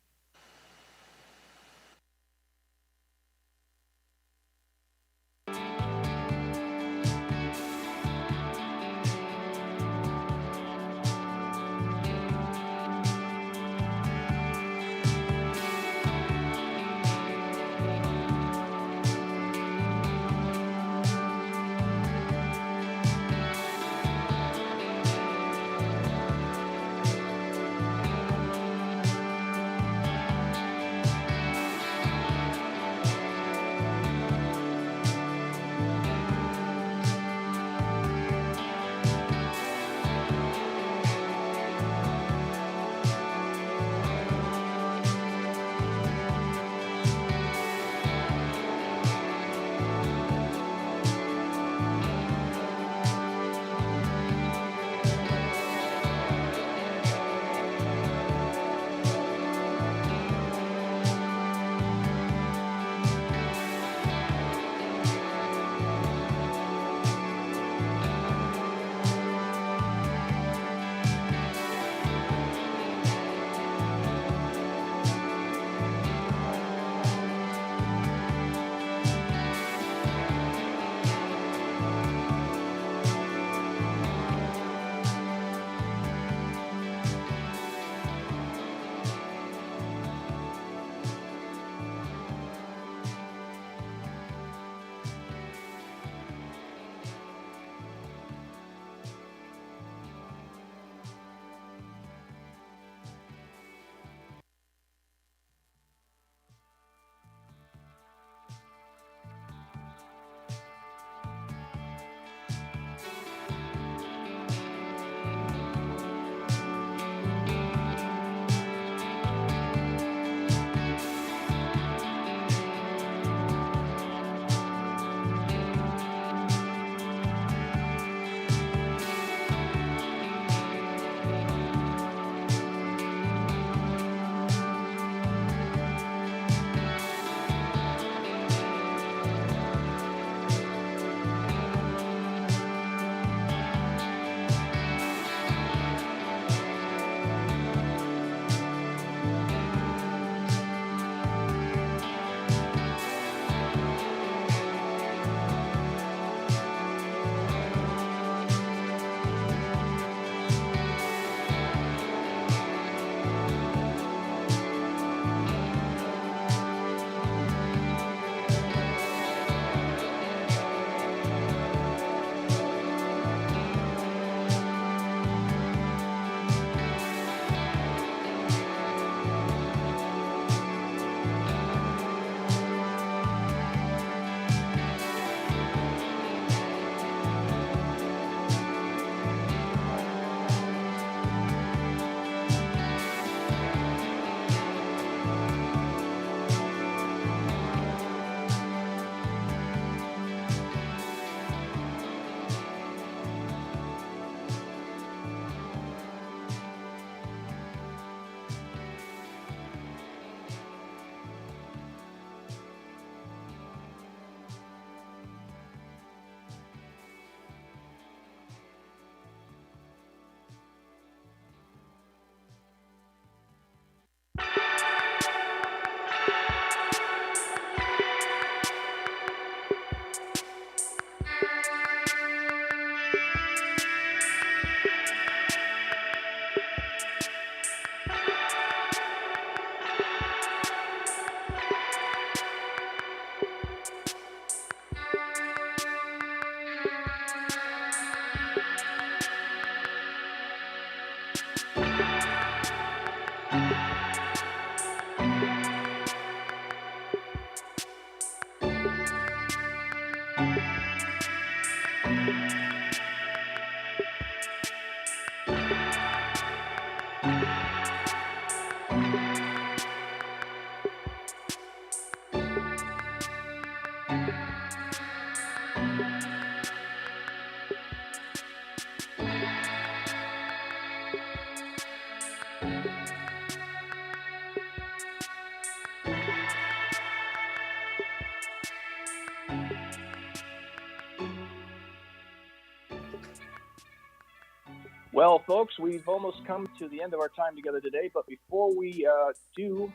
Well, folks, we've almost come to the end of our time together today, but before we do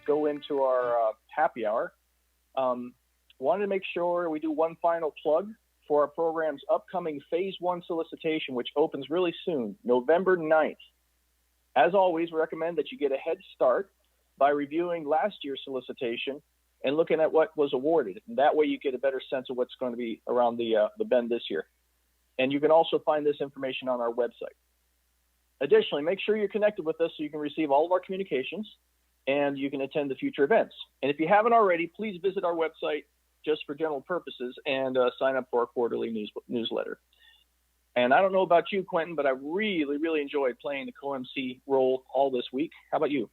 go into our happy hour, wanted to make sure we do one final plug for our program's upcoming Phase 1 solicitation, which opens really soon, November 9th. As always, we recommend that you get a head start by reviewing last year's solicitation and looking at what was awarded. And that way you get a better sense of what's going to be around the bend this year. And you can also find this information on our website. Additionally, make sure you're connected with us so you can receive all of our communications and you can attend the future events. And if you haven't already, please visit our website just for general purposes and sign up for our quarterly newsletter. And I don't know about you, Quentin, but I really, really enjoyed playing the co-MC role all this week. How about you?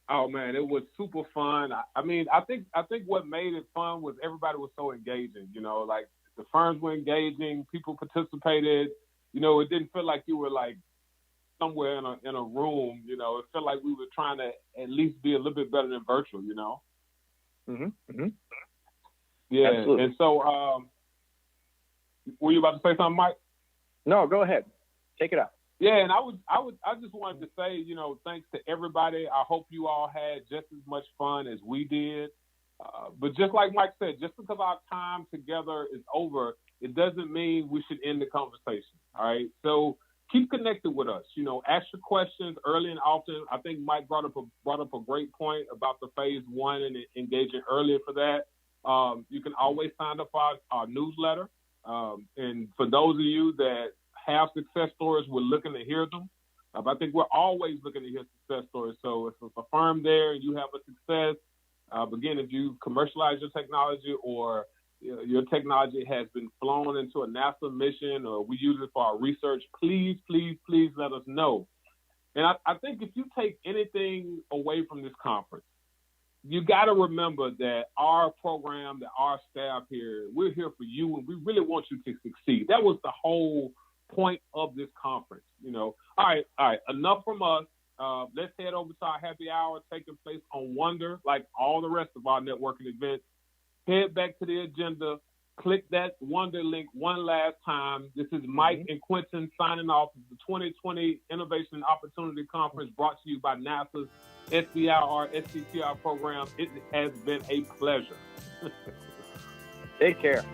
Oh man, it was super fun. I mean, I think what made it fun was everybody was so engaging. You know, like the firms were engaging, people participated. You know, it didn't feel like you were like somewhere in a room. You know, it felt like we were trying to at least be a little bit better than virtual. You know. Yeah. Absolutely. And so, were you about to say something, Mike? No, go ahead. Take it out. Yeah, and I just wanted to say, you know, thanks to everybody. I hope you all had just as much fun as we did. But just like Mike said, just because our time together is over, it doesn't mean we should end the conversation. All right. So keep connected with us. You know, ask your questions early and often. I think Mike brought up a great point about the Phase 1 and engaging earlier for that. You can always sign up for our newsletter. And for those of you that have success stories, we're looking to hear them. I think we're always looking to hear success stories. So if it's a firm there and you have a success, again, if you commercialize your technology or your technology has been flown into a NASA mission or we use it for our research, please, please, please let us know. And I think if you take anything away from this conference, you got to remember that our program, that our staff here, we're here for you and we really want you to succeed. That was the whole point of this conference, you know. All right, enough from us. Let's head over to our happy hour taking place on Wonder, like all the rest of our networking events. Head back to the agenda, click that Wonder link one last time. This is Mike and Quentin signing off of the 2020 Innovation and Opportunity Conference brought to you by NASA's SBIR STTR program. It has been a pleasure. Take care.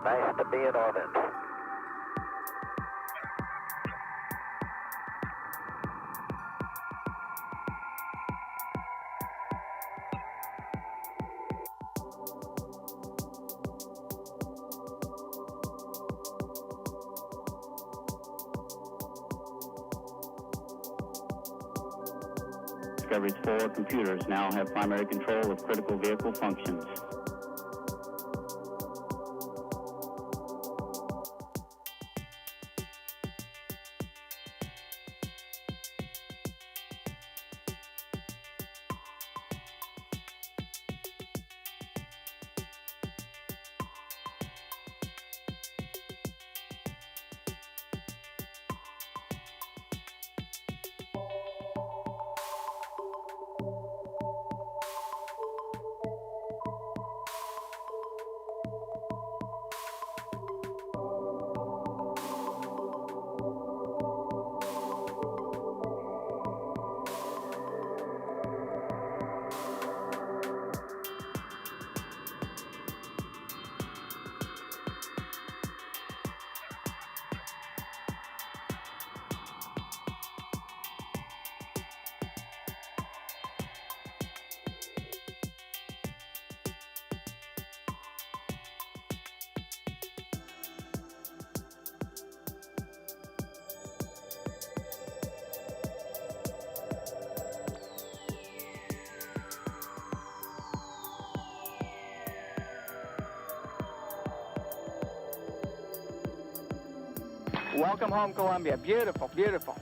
Nice to be in orbit. Discovery's 4 computers now have primary control of critical vehicle functions. Welcome home, Columbia. Beautiful, beautiful.